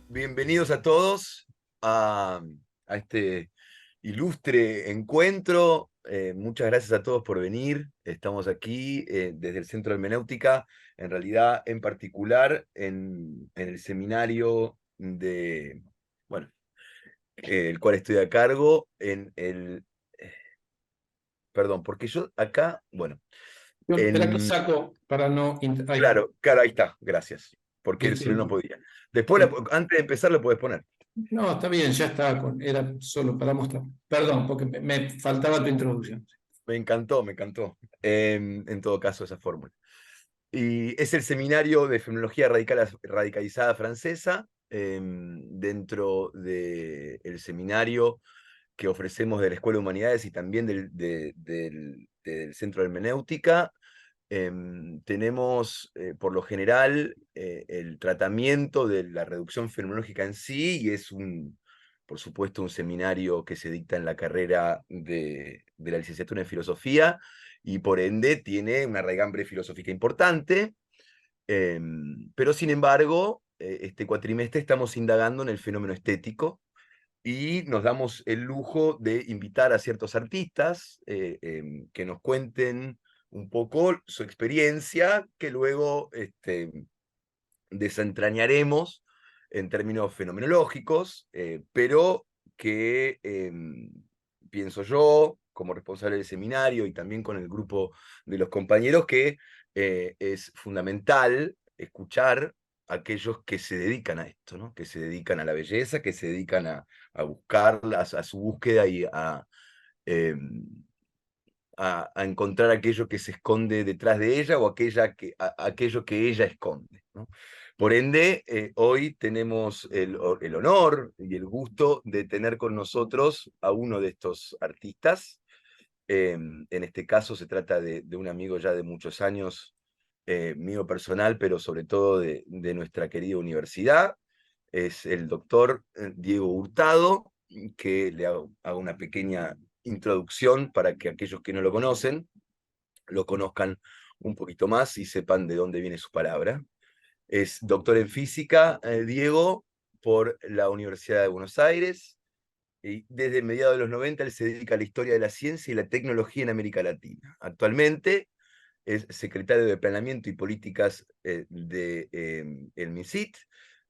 Bienvenidos a todos a este ilustre encuentro. Muchas gracias a todos por venir. Estamos aquí desde el Centro de Hermenéutica, en realidad en particular en el seminario bueno, el cual estoy a cargo, perdón, porque yo acá, bueno, Espera que en, saco para no... Ahí, claro, ahí está, gracias, porque si viste. no, no podía. Después, antes de empezar, lo podés poner. No, está bien, ya está. Era solo para mostrar. Perdón, porque me faltaba tu introducción. Me encantó, me encantó. En todo caso, esa fórmula. Y es el seminario de fenomenología radicalizada francesa, dentro del seminario que ofrecemos de la Escuela de Humanidades y también del Centro de Hermenéutica. Tenemos, por lo general, el tratamiento de la reducción fenomenológica en sí, y es por supuesto, un seminario que se dicta en la carrera de la licenciatura en filosofía, y por ende tiene una raigambre filosófica importante, pero sin embargo, este cuatrimestre estamos indagando en el fenómeno estético, y nos damos el lujo de invitar a ciertos artistas que nos cuenten un poco su experiencia, que luego desentrañaremos en términos fenomenológicos, pero que pienso yo, como responsable del seminario y también con el grupo de los compañeros, que es fundamental escuchar a aquellos que se dedican a esto, ¿no? Que se dedican a la belleza, que se dedican a buscarla, a su búsqueda y eh, a encontrar aquello que se esconde detrás de ella o aquello que ella esconde, ¿no? Por ende, hoy tenemos el honor y el gusto de tener con nosotros a uno de estos artistas. En este caso se trata de un amigo ya de muchos años, mío personal, pero sobre todo de nuestra querida universidad. Es el doctor Diego Hurtado, que le hago una pequeña introducción para que aquellos que no lo conocen lo conozcan un poquito más y sepan de dónde viene su palabra. Es doctor en física, Diego, por la Universidad de Buenos Aires, y desde mediados de los 90 él se dedica a la historia de la ciencia y la tecnología en América Latina. Actualmente es secretario de Planeamiento y Políticas el MINCIT,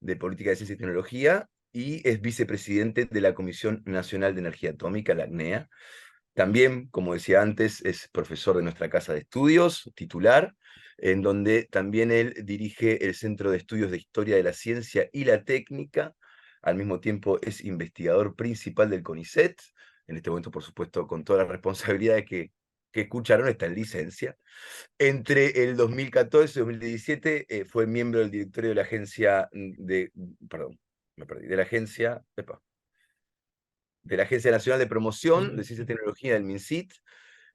de Política de Ciencia y Tecnología, y es vicepresidente de la Comisión Nacional de Energía Atómica, la CNEA. También, como decía antes, es profesor de nuestra casa de estudios, titular, en donde también él dirige el Centro de Estudios de Historia de la Ciencia y la Técnica. Al mismo tiempo es investigador principal del CONICET. En este momento, por supuesto, con todas las responsabilidades que escucharon, está en licencia. Entre el 2014 y 2017 fue miembro del directorio de la agencia perdón, me perdí, de la Agencia Nacional de Promoción de Ciencia y Tecnología del MINCIT.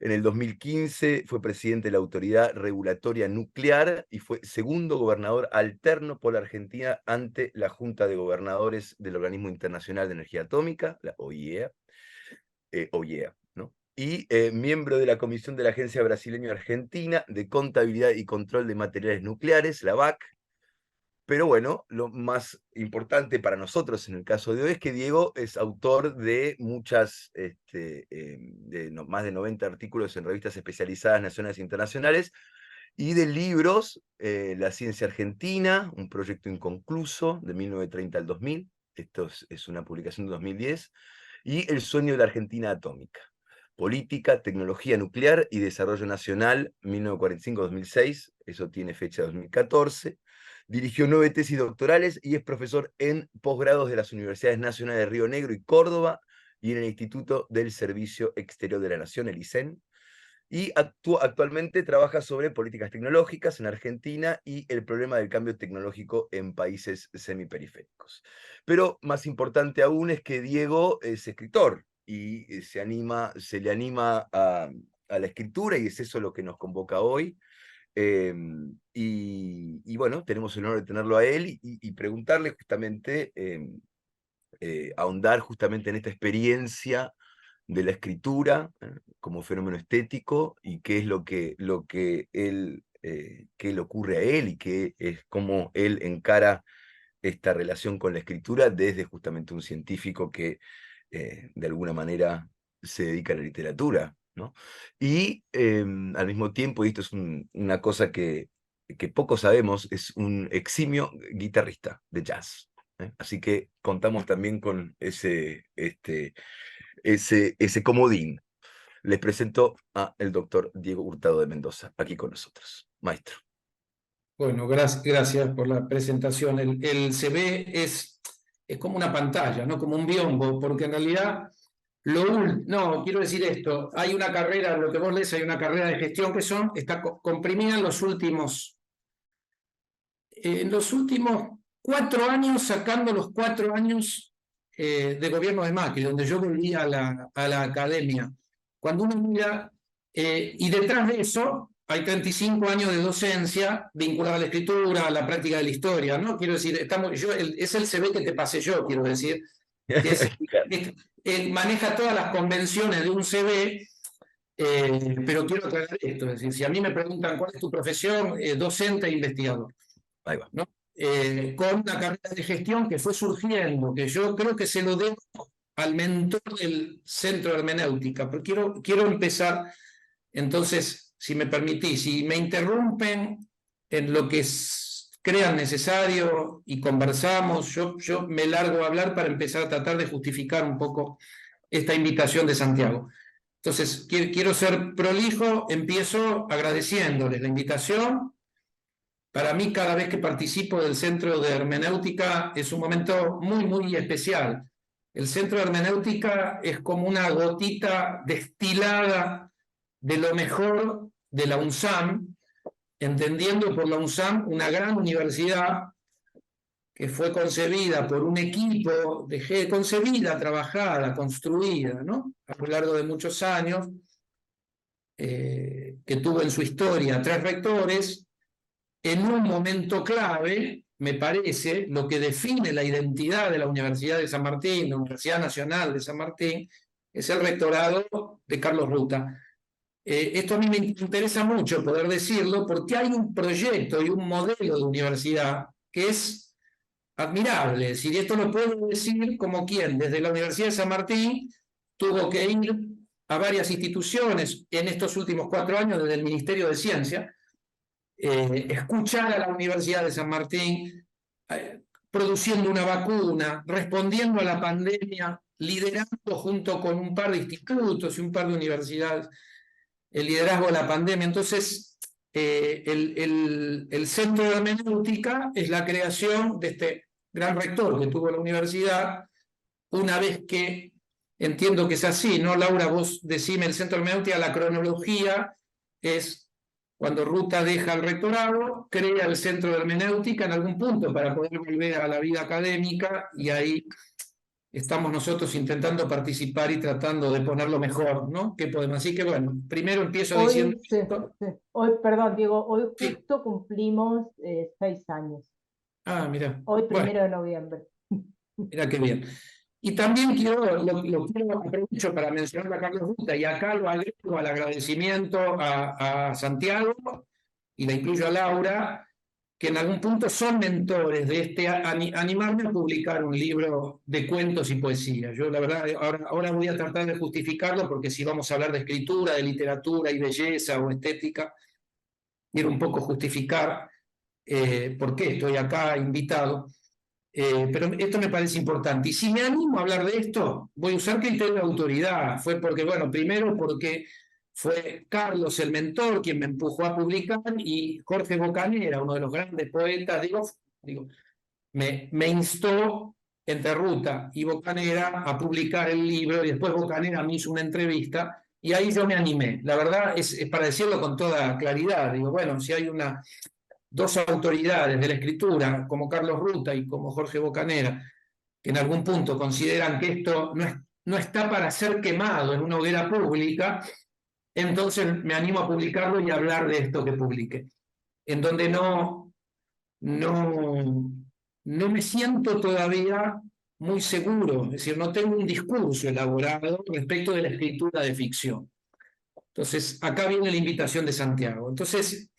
En el 2015 fue presidente de la Autoridad Regulatoria Nuclear y fue segundo gobernador alterno por la Argentina ante la Junta de Gobernadores del Organismo Internacional de Energía Atómica, la OIEA, ¿no? Y miembro de la Comisión de la Agencia Brasileño-Argentina de Contabilidad y Control de Materiales Nucleares, la BAC. Pero bueno, lo más importante para nosotros en el caso de hoy es que Diego es autor de más de 90 artículos en revistas especializadas nacionales e internacionales, y de libros, La Ciencia Argentina, un proyecto inconcluso de 1930 al 2000, esto es una publicación de 2010, y El sueño de la Argentina atómica, Política, Tecnología Nuclear y Desarrollo Nacional, 1945-2006, eso tiene fecha de 2014. Dirigió 9 tesis doctorales y es profesor en posgrados de las Universidades Nacionales de Río Negro y Córdoba y en el Instituto del Servicio Exterior de la Nación, el ISEN. Y actualmente trabaja sobre políticas tecnológicas en Argentina y el problema del cambio tecnológico en países semiperiféricos. Pero más importante aún es que Diego es escritor y se le anima a la escritura, y es eso lo que nos convoca hoy. Y bueno, tenemos el honor de tenerlo a él y preguntarle justamente, ahondar justamente en esta experiencia de la escritura como fenómeno estético y qué es qué le ocurre a él y qué es cómo él encara esta relación con la escritura desde justamente un científico que de alguna manera se dedica a la literatura, ¿no? Y al mismo tiempo, y esto es una cosa que poco sabemos, es un eximio guitarrista de jazz. Así que contamos también con ese comodín. Les presento a el doctor Diego Hurtado de Mendoza, aquí con nosotros. Maestro. Bueno, gracias por la presentación. El CV es como una pantalla, ¿no? Como un biombo, porque en realidad, no, quiero decir esto, hay una carrera, lo que vos lees, hay una carrera de gestión que está comprimida en los últimos 4 años, sacando los 4 años de gobierno de Macri, donde yo volví a la academia. Cuando uno mira, y detrás de eso hay 35 años de docencia vinculada a la escritura, a la práctica de la historia, ¿no? Quiero decir, es el CV que te pasé yo, quiero decir, que él maneja todas las convenciones de un CV. Pero quiero aclarar esto, es decir, si a mí me preguntan cuál es tu profesión, docente e investigador. Ahí va. ¿No? Con una carrera de gestión que fue surgiendo, que yo creo que se lo debo al mentor del Centro de Hermenéutica, pero quiero empezar, entonces, si me permitís, si me interrumpen en lo que crean necesario y conversamos, yo me largo a hablar para empezar a tratar de justificar un poco esta invitación de Santiago. Entonces, quiero ser prolijo, empiezo agradeciéndoles la invitación. Para mí, cada vez que participo del Centro de Hermenéutica es un momento muy, muy especial. El Centro de Hermenéutica es como una gotita destilada de lo mejor de la UNSAM, entendiendo por la UNSAM una gran universidad que fue concebida por un equipo, concebida, trabajada, construida, ¿no? A lo largo de muchos años, que tuvo en su historia 3 rectores. En un momento clave, me parece, lo que define la identidad de la Universidad de San Martín, la Universidad Nacional de San Martín, es el rectorado de Carlos Ruta. Esto a mí me interesa mucho poder decirlo porque hay un proyecto y un modelo de universidad que es admirable. Es decir, esto lo puedo decir como quien desde la Universidad de San Martín tuvo que ir a varias instituciones en estos últimos 4 años desde el Ministerio de Ciencia, escuchar a la Universidad de San Martín produciendo una vacuna, respondiendo a la pandemia, liderando junto con un par de institutos y un par de universidades el liderazgo de la pandemia. Entonces, el Centro de Hermenéutica es la creación de este gran rector que tuvo la universidad, una vez que, entiendo que es así, ¿no, Laura? Vos decime, el Centro de Hermenéutica, la cronología es cuando Ruta deja el rectorado, crea el Centro de Hermenéutica en algún punto para poder volver a la vida académica, y ahí estamos nosotros intentando participar y tratando de ponerlo mejor, ¿no? ¿Qué podemos? Así que bueno, primero empiezo diciendo Hoy, sí, esto. sí. Hoy, perdón, Diego, hoy Sí. justo cumplimos 6 años. Ah, mira. Hoy, Bueno, 1 de noviembre. mira qué bien. Y también lo quiero aprovecho para mencionar a Carlos Ruta, y acá lo agrego al agradecimiento a Santiago, y la incluyo a Laura, que en algún punto son mentores de animarme a publicar un libro de cuentos y poesía. Yo la verdad, ahora voy a tratar de justificarlo, porque si vamos a hablar de escritura, de literatura y belleza o estética, quiero un poco justificar por qué estoy acá invitado. Pero esto me parece importante. Y si me animo a hablar de esto, voy a usar criterio de autoridad. Fue porque, bueno, primero porque fue Carlos el mentor quien me empujó a publicar, y Jorge Bocanera, uno de los grandes poetas, me instó entre Ruta y Bocanera a publicar el libro, y después Bocanera me hizo una entrevista, y ahí yo me animé. La verdad es para decirlo con toda claridad. Digo, bueno, si hay dos autoridades de la escritura, como Carlos Ruta y como Jorge Bocanera, que en algún punto consideran que esto no está para ser quemado en una hoguera pública, entonces me animo a publicarlo y a hablar de esto que publique, en donde no me siento todavía muy seguro, es decir, no tengo un discurso elaborado respecto de la escritura de ficción. Entonces, acá viene la invitación de Santiago. Entonces,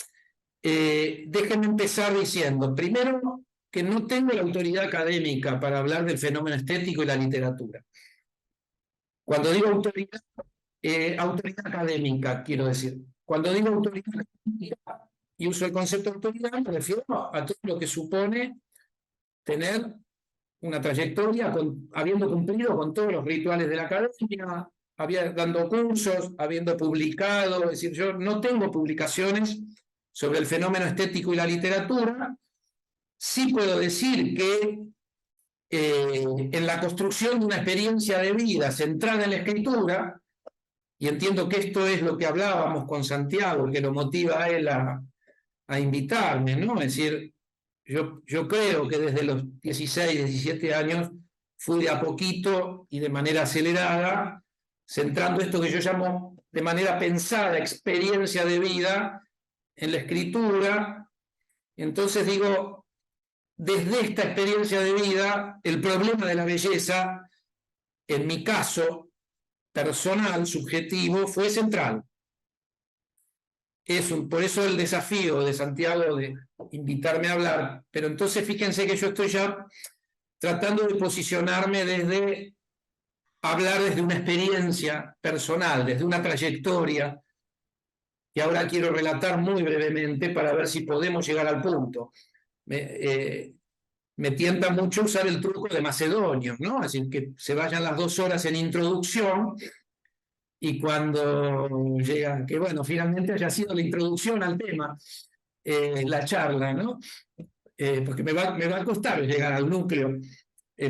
déjenme empezar diciendo, primero, que no tengo la autoridad académica para hablar del fenómeno estético y la literatura. Cuando digo autoridad, autoridad académica, quiero decir. Cuando digo autoridad académica y uso el concepto de autoridad, me refiero a todo lo que supone tener una trayectoria habiendo cumplido con todos los rituales de la academia, dando cursos, habiendo publicado. Es decir, yo no tengo publicaciones sobre el fenómeno estético y la literatura. Sí puedo decir que en la construcción de una experiencia de vida centrada en la escritura, y entiendo que esto es lo que hablábamos con Santiago, que lo motiva a él a invitarme, ¿no? Es decir, yo creo que desde los 16, 17 años fui de a poquito y de manera acelerada, centrando esto que yo llamo de manera pensada, experiencia de vida en la escritura. Entonces digo, desde esta experiencia de vida, el problema de la belleza, en mi caso personal, subjetivo, fue central. Por eso el desafío de Santiago de invitarme a hablar, pero entonces fíjense que yo estoy ya tratando de posicionarme desde hablar desde una experiencia personal, desde una trayectoria, que ahora quiero relatar muy brevemente para ver si podemos llegar al punto. Me tienta mucho usar el truco de Macedonio, ¿no? Así que se vayan las 2 horas en introducción y cuando llegan, que bueno, finalmente haya sido la introducción al tema, la charla, ¿no? Porque me va a costar llegar al núcleo,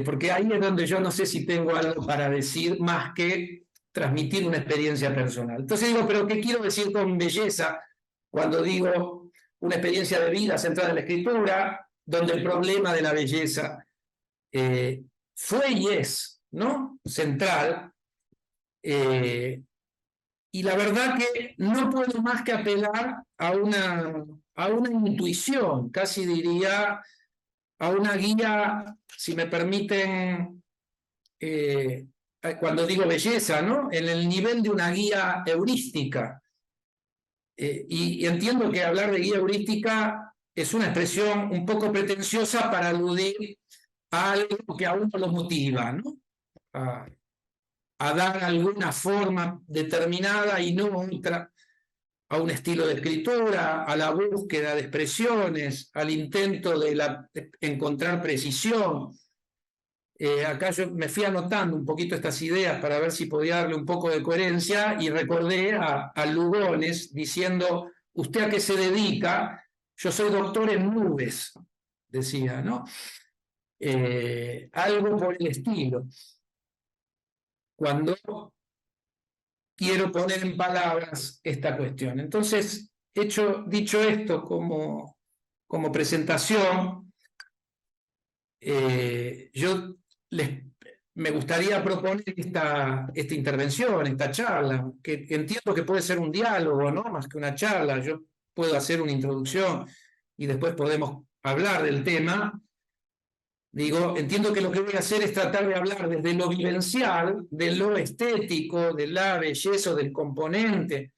porque ahí es donde yo no sé si tengo algo para decir más que transmitir una experiencia personal. Entonces digo, ¿pero qué quiero decir con belleza cuando digo una experiencia de vida centrada en la escritura, donde el problema de la belleza fue y es, ¿no?, central? Y la verdad que no puedo más que apelar a una intuición, casi diría a una guía, si me permiten, cuando digo belleza, ¿no?, en el nivel de una guía heurística. Y entiendo que hablar de guía heurística es una expresión un poco pretenciosa para aludir a algo que a uno lo motiva, ¿no?, a dar alguna forma determinada y no otra, a un estilo de escritura, a la búsqueda de expresiones, al intento de encontrar precisión. Acá yo me fui anotando un poquito estas ideas para ver si podía darle un poco de coherencia y recordé a Lugones diciendo, ¿usted a qué se dedica? Yo soy doctor en nubes, decía, ¿no? Algo por el estilo. Cuando quiero poner en palabras esta cuestión. Entonces, dicho esto como presentación, yo me gustaría proponer esta intervención, esta charla, que entiendo que puede ser un diálogo, ¿no?, más que una charla. Yo puedo hacer una introducción y después podemos hablar del tema. Digo, entiendo que lo que voy a hacer es tratar de hablar desde lo vivencial, de lo estético, de la belleza o del componente.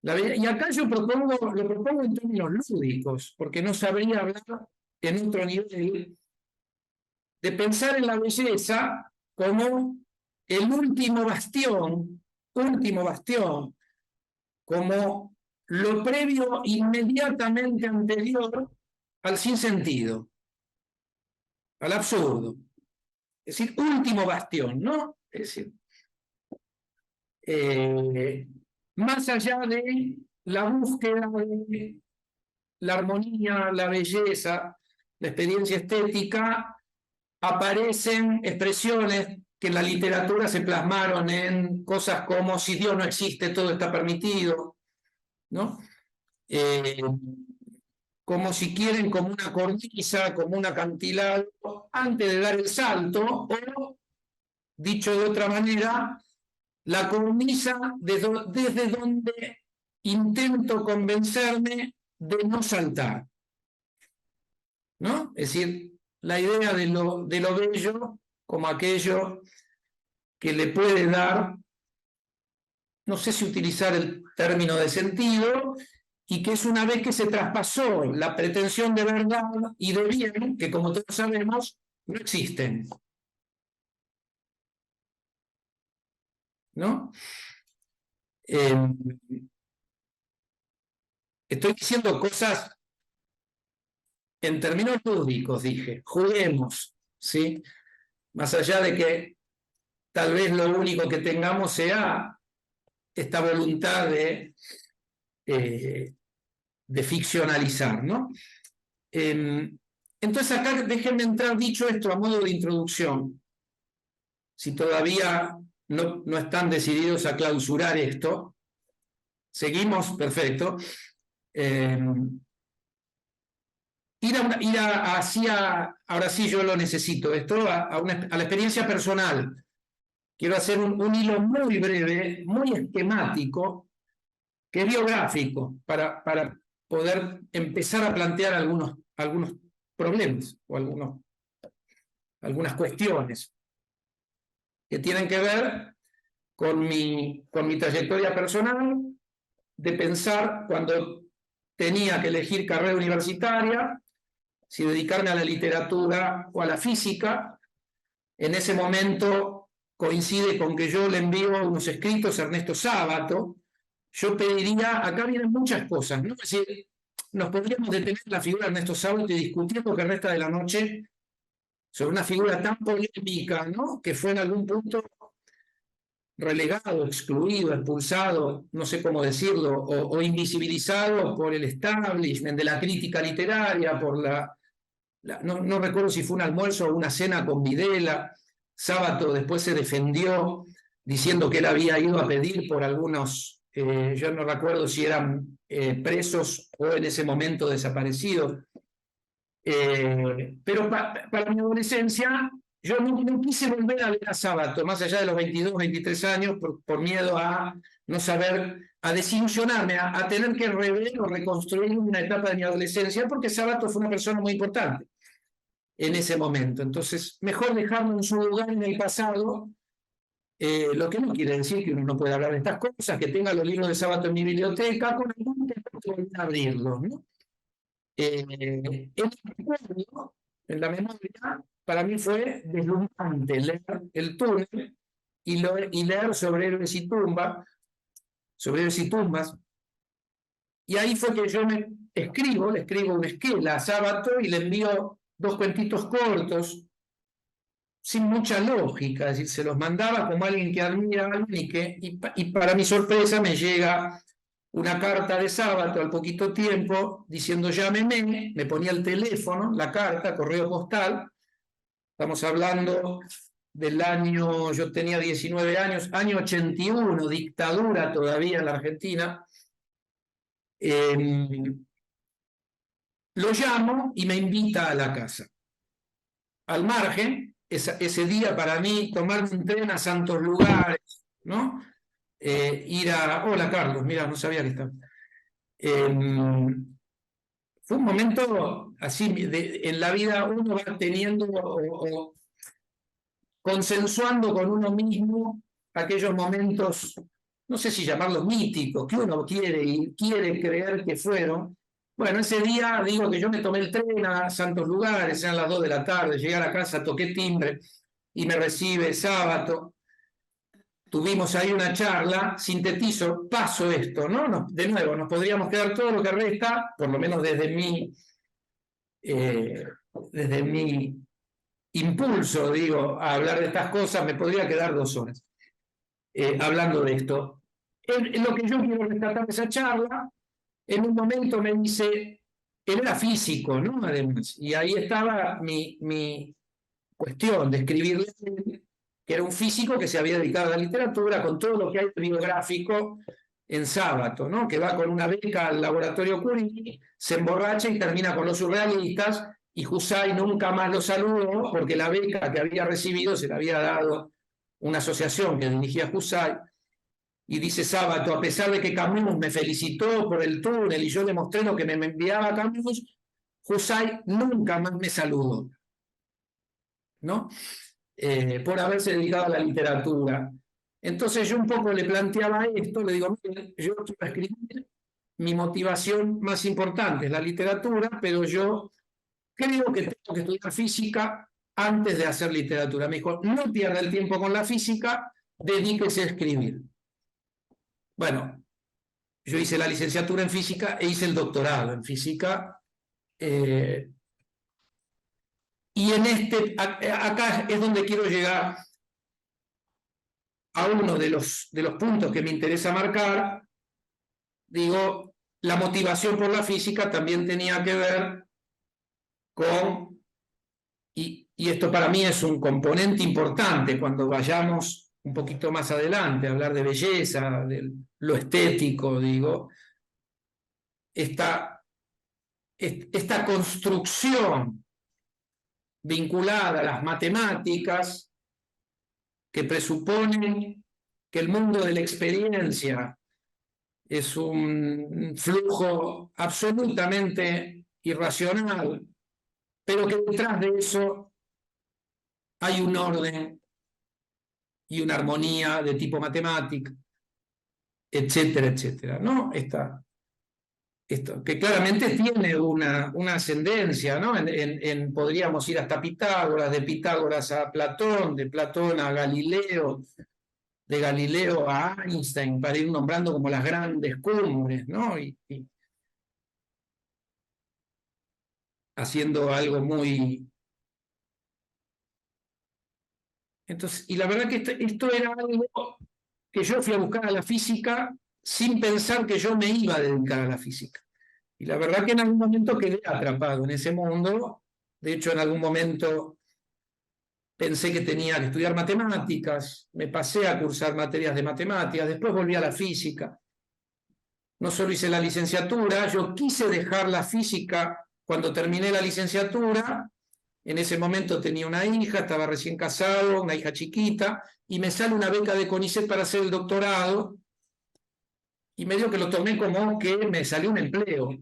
Y acá yo lo propongo en términos lúdicos, porque no sabría hablar en otro nivel de pensar en la belleza como el último bastión, como lo previo inmediatamente anterior al sinsentido, al absurdo. Es decir, último bastión, ¿no? Es decir, más allá de la búsqueda de la armonía, la belleza, la experiencia estética, aparecen expresiones que en la literatura se plasmaron en cosas como si Dios no existe, todo está permitido, ¿no? Como si quieren, como una cornisa, como un acantilado, antes de dar el salto, o, dicho de otra manera, la cornisa desde donde intento convencerme de no saltar, ¿no? Es decir, la idea de lo bello como aquello que le puede dar, no sé si utilizar el término de sentido, y que es una vez que se traspasó la pretensión de verdad y de bien, que como todos sabemos, no existen. ¿No? Estoy diciendo cosas en términos lúdicos, dije, juguemos, ¿sí? Más allá de que tal vez lo único que tengamos sea esta voluntad de ficcionalizar, ¿no? Entonces acá déjenme entrar, dicho esto, a modo de introducción. Si todavía no están decididos a clausurar esto, seguimos, perfecto. Ahora sí yo lo necesito, esto a la experiencia personal. Quiero hacer un hilo muy breve, muy esquemático, que es biográfico, para poder empezar a plantear algunos problemas o algunas cuestiones que tienen que ver con mi trayectoria personal, de pensar cuando tenía que elegir carrera universitaria, si dedicarme a la literatura o a la física. En ese momento coincide con que yo le envío unos escritos a Ernesto Sábato. Yo pediría, acá vienen muchas cosas, ¿no? Es decir, nos podríamos detener en la figura de Ernesto Sábato y discutir lo que resta de la noche sobre una figura tan polémica, ¿no? Que fue en algún punto relegado, excluido, expulsado, no sé cómo decirlo, o invisibilizado por el establishment de la crítica literaria, por no recuerdo si fue un almuerzo o una cena con Videla. Sábato después se defendió diciendo que él había ido a pedir por algunos, yo no recuerdo si eran presos o en ese momento desaparecidos. Pero para mi adolescencia yo no quise volver a ver a Sábato, más allá de los 22, 23 años, por miedo a no saber, a desilusionarme, a tener que rever o reconstruir una etapa de mi adolescencia, porque Sábato fue una persona muy importante en ese momento. Entonces, mejor dejarlo en su lugar en el pasado, lo que no quiere decir que uno no pueda hablar de estas cosas, que tenga los libros de Sábato en mi biblioteca, con algún que volver a abrirlos, ¿no? En la memoria, para mí fue deslumbrante leer El túnel y leer sobre héroes y tumbas, y ahí fue que yo le escribo una esquela a Sábato y le envío 2 cuentitos cortos, sin mucha lógica, es decir, se los mandaba como alguien que admira a alguien y para mi sorpresa me llega una carta de Sábato al poquito tiempo diciendo llámeme, me ponía el teléfono, la carta, correo postal. Estamos hablando del año, yo tenía 19 años, año 81, dictadura todavía en la Argentina. Lo llamo y me invita a la casa. Al margen, ese día para mí, tomarme un tren a santos lugares, ¿no? Ir a... Hola, Carlos, mira, no sabía que estaba. Fue un momento así, en la vida uno va teniendo o consensuando con uno mismo aquellos momentos, no sé si llamarlos míticos, que uno quiere creer que fueron. Bueno, ese día digo que yo me tomé el tren a santos lugares, eran las 2 de la tarde, llegué a la casa, toqué timbre y me recibe Sábato. Tuvimos ahí una charla, sintetizo, paso esto, ¿no? De nuevo, nos podríamos quedar todo lo que resta, por lo menos desde mi impulso, digo, a hablar de estas cosas, me podría quedar 2 horas hablando de esto. Lo que yo quiero rescatar de esa charla, en un momento me dice, él era físico, ¿no? Además, y ahí estaba mi cuestión de escribirle, que era un físico que se había dedicado a la literatura, con todo lo que hay biográfico en Sábato, ¿no? Que va con una beca al laboratorio Curie, se emborracha y termina con los surrealistas, y Husay nunca más lo saludó porque la beca que había recibido se la había dado una asociación que dirigía Husay. Y dice Sábato, a pesar de que Camus me felicitó por el túnel y yo le mostré lo que me enviaba Camus, Husay nunca más me saludó, ¿no? por haberse dedicado a la literatura. Entonces yo un poco le planteaba esto, le digo, mire, yo quiero escribir, mi motivación más importante es la literatura, pero yo creo que tengo que estudiar física antes de hacer literatura. Me dijo, no pierda el tiempo con la física, dedíquese a escribir. Bueno, yo hice la licenciatura en física e hice el doctorado en física. Y acá es donde quiero llegar a uno de los puntos que me interesa marcar. Digo, la motivación por la física también tenía que ver con, y esto para mí es un componente importante cuando vayamos un poquito más adelante a hablar de belleza, de lo estético, digo, esta construcción vinculada a las matemáticas que presuponen que el mundo de la experiencia es un flujo absolutamente irracional, pero que detrás de eso hay un orden y una armonía de tipo matemático, etcétera, etcétera, ¿no? Esto, que claramente tiene una ascendencia, ¿no? Podríamos ir hasta Pitágoras, de Pitágoras a Platón, de Platón a Galileo, de Galileo a Einstein, para ir nombrando como las grandes cumbres, ¿no? Y haciendo algo muy... Entonces, y la verdad que esto era algo que yo fui a buscar a la física sin pensar que yo me iba a dedicar a la física. Y la verdad que en algún momento quedé atrapado en ese mundo. De hecho, en algún momento pensé que tenía que estudiar matemáticas, me pasé a cursar materias de matemáticas, después volví a la física. No solo hice la licenciatura, yo quise dejar la física cuando terminé la licenciatura. En ese momento tenía una hija, estaba recién casado, una hija chiquita, y me sale una beca de CONICET para hacer el doctorado, y medio que lo tomé como que me salió un empleo,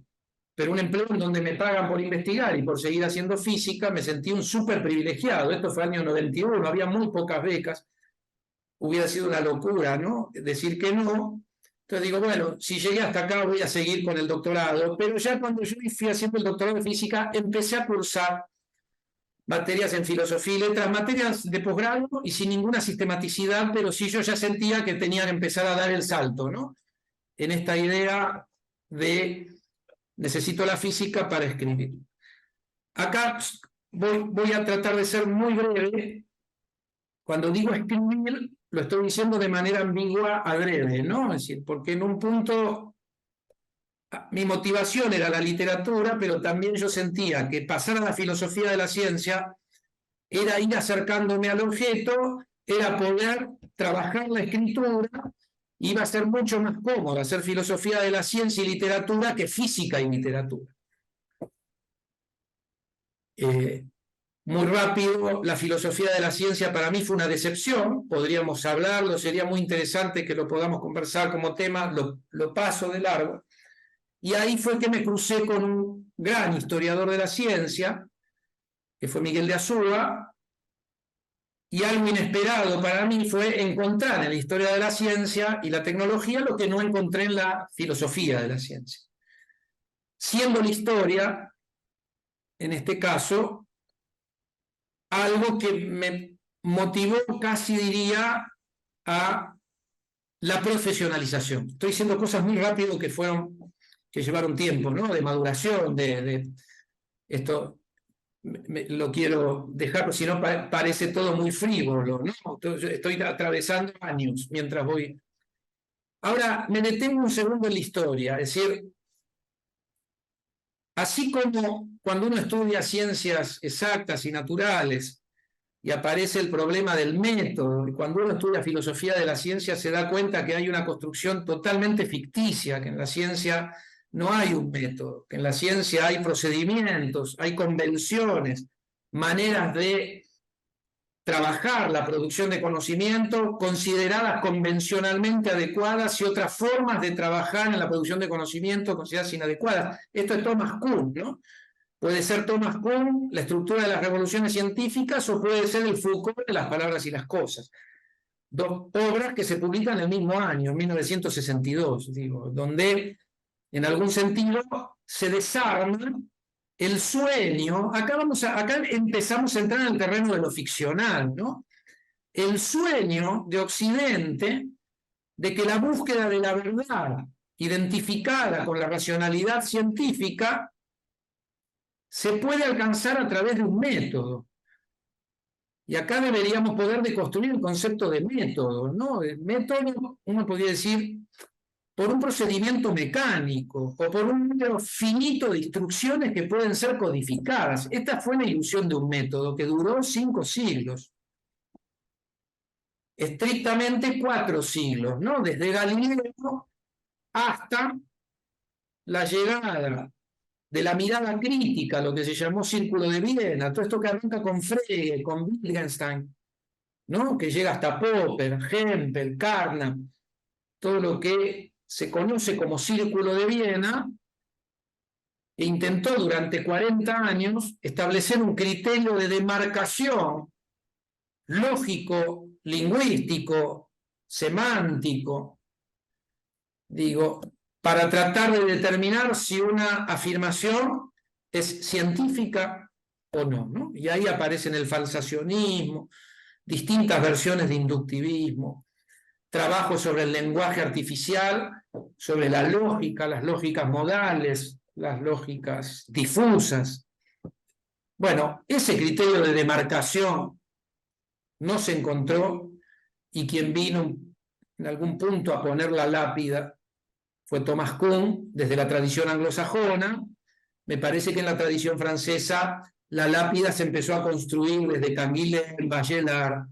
pero un empleo en donde me pagan por investigar y por seguir haciendo física. Me sentí un súper privilegiado. Esto fue el año 91, había muy pocas becas, hubiera sido una locura, ¿no? Decir que no. Entonces digo, bueno, si llegué hasta acá voy a seguir con el doctorado, pero ya cuando yo fui haciendo el doctorado de física, empecé a cursar materias en filosofía y letras, materias de posgrado y sin ninguna sistematicidad, pero sí yo ya sentía que tenía que empezar a dar el salto, ¿no? En esta idea de necesito la física para escribir. Acá voy a tratar de ser muy breve. Cuando digo escribir, lo estoy diciendo de manera ambigua adrede, ¿no? Es decir, porque en un punto mi motivación era la literatura, pero también yo sentía que pasar a la filosofía de la ciencia era ir acercándome al objeto, era poder trabajar la escritura, iba a ser mucho más cómodo hacer filosofía de la ciencia y literatura que física y literatura. Muy rápido, la filosofía de la ciencia para mí fue una decepción, podríamos hablarlo, sería muy interesante que lo podamos conversar como tema, lo paso de largo. Y ahí fue que me crucé con un gran historiador de la ciencia, que fue Miguel de Azúa, y algo inesperado para mí fue encontrar en la historia de la ciencia y la tecnología lo que no encontré en la filosofía de la ciencia. Siendo la historia, en este caso, algo que me motivó, casi diría, a la profesionalización. Estoy diciendo cosas muy rápido que llevaron tiempo, ¿no? De maduración, esto lo quiero dejar, si no parece todo muy frívolo, ¿no? Entonces, estoy atravesando años mientras voy. Ahora, me detengo un segundo en la historia, es decir, así como cuando uno estudia ciencias exactas y naturales y aparece el problema del método, y cuando uno estudia filosofía de la ciencia se da cuenta que hay una construcción totalmente ficticia, que en la ciencia no hay un método, que en la ciencia hay procedimientos, hay convenciones, maneras de trabajar la producción de conocimiento consideradas convencionalmente adecuadas y otras formas de trabajar en la producción de conocimiento consideradas inadecuadas. Esto es Thomas Kuhn, ¿no? Puede ser Thomas Kuhn, La estructura de las revoluciones científicas, o puede ser el Foucault de Las palabras y las cosas. Dos obras que se publican el mismo año, 1962, digo, donde en algún sentido se desarma el sueño. Acá empezamos a entrar en el terreno de lo ficcional, ¿no? El sueño de Occidente de que la búsqueda de la verdad identificada con la racionalidad científica se puede alcanzar a través de un método. Y acá deberíamos poder deconstruir el concepto de método, ¿no? El método, uno podría decir, por un procedimiento mecánico o por un número finito de instrucciones que pueden ser codificadas. Esta fue la ilusión de un método que duró 5 siglos. Estrictamente 4 siglos, ¿no? Desde Galileo hasta la llegada de la mirada crítica, lo que se llamó Círculo de Viena, todo esto que arranca con Frege, con Wittgenstein, ¿no? Que llega hasta Popper, Hempel, Carnap, todo lo que se conoce como Círculo de Viena, e intentó durante 40 años establecer un criterio de demarcación lógico, lingüístico, semántico, digo, para tratar de determinar si una afirmación es científica o no, ¿no? Y ahí aparecen el falsacionismo, distintas versiones de inductivismo, trabajos sobre el lenguaje artificial, sobre la lógica, las lógicas modales, las lógicas difusas. Bueno, ese criterio de demarcación no se encontró, y quien vino en algún punto a poner la lápida fue Thomas Kuhn, desde la tradición anglosajona. Me parece que en la tradición francesa la lápida se empezó a construir desde Canguilhem, Bachelard,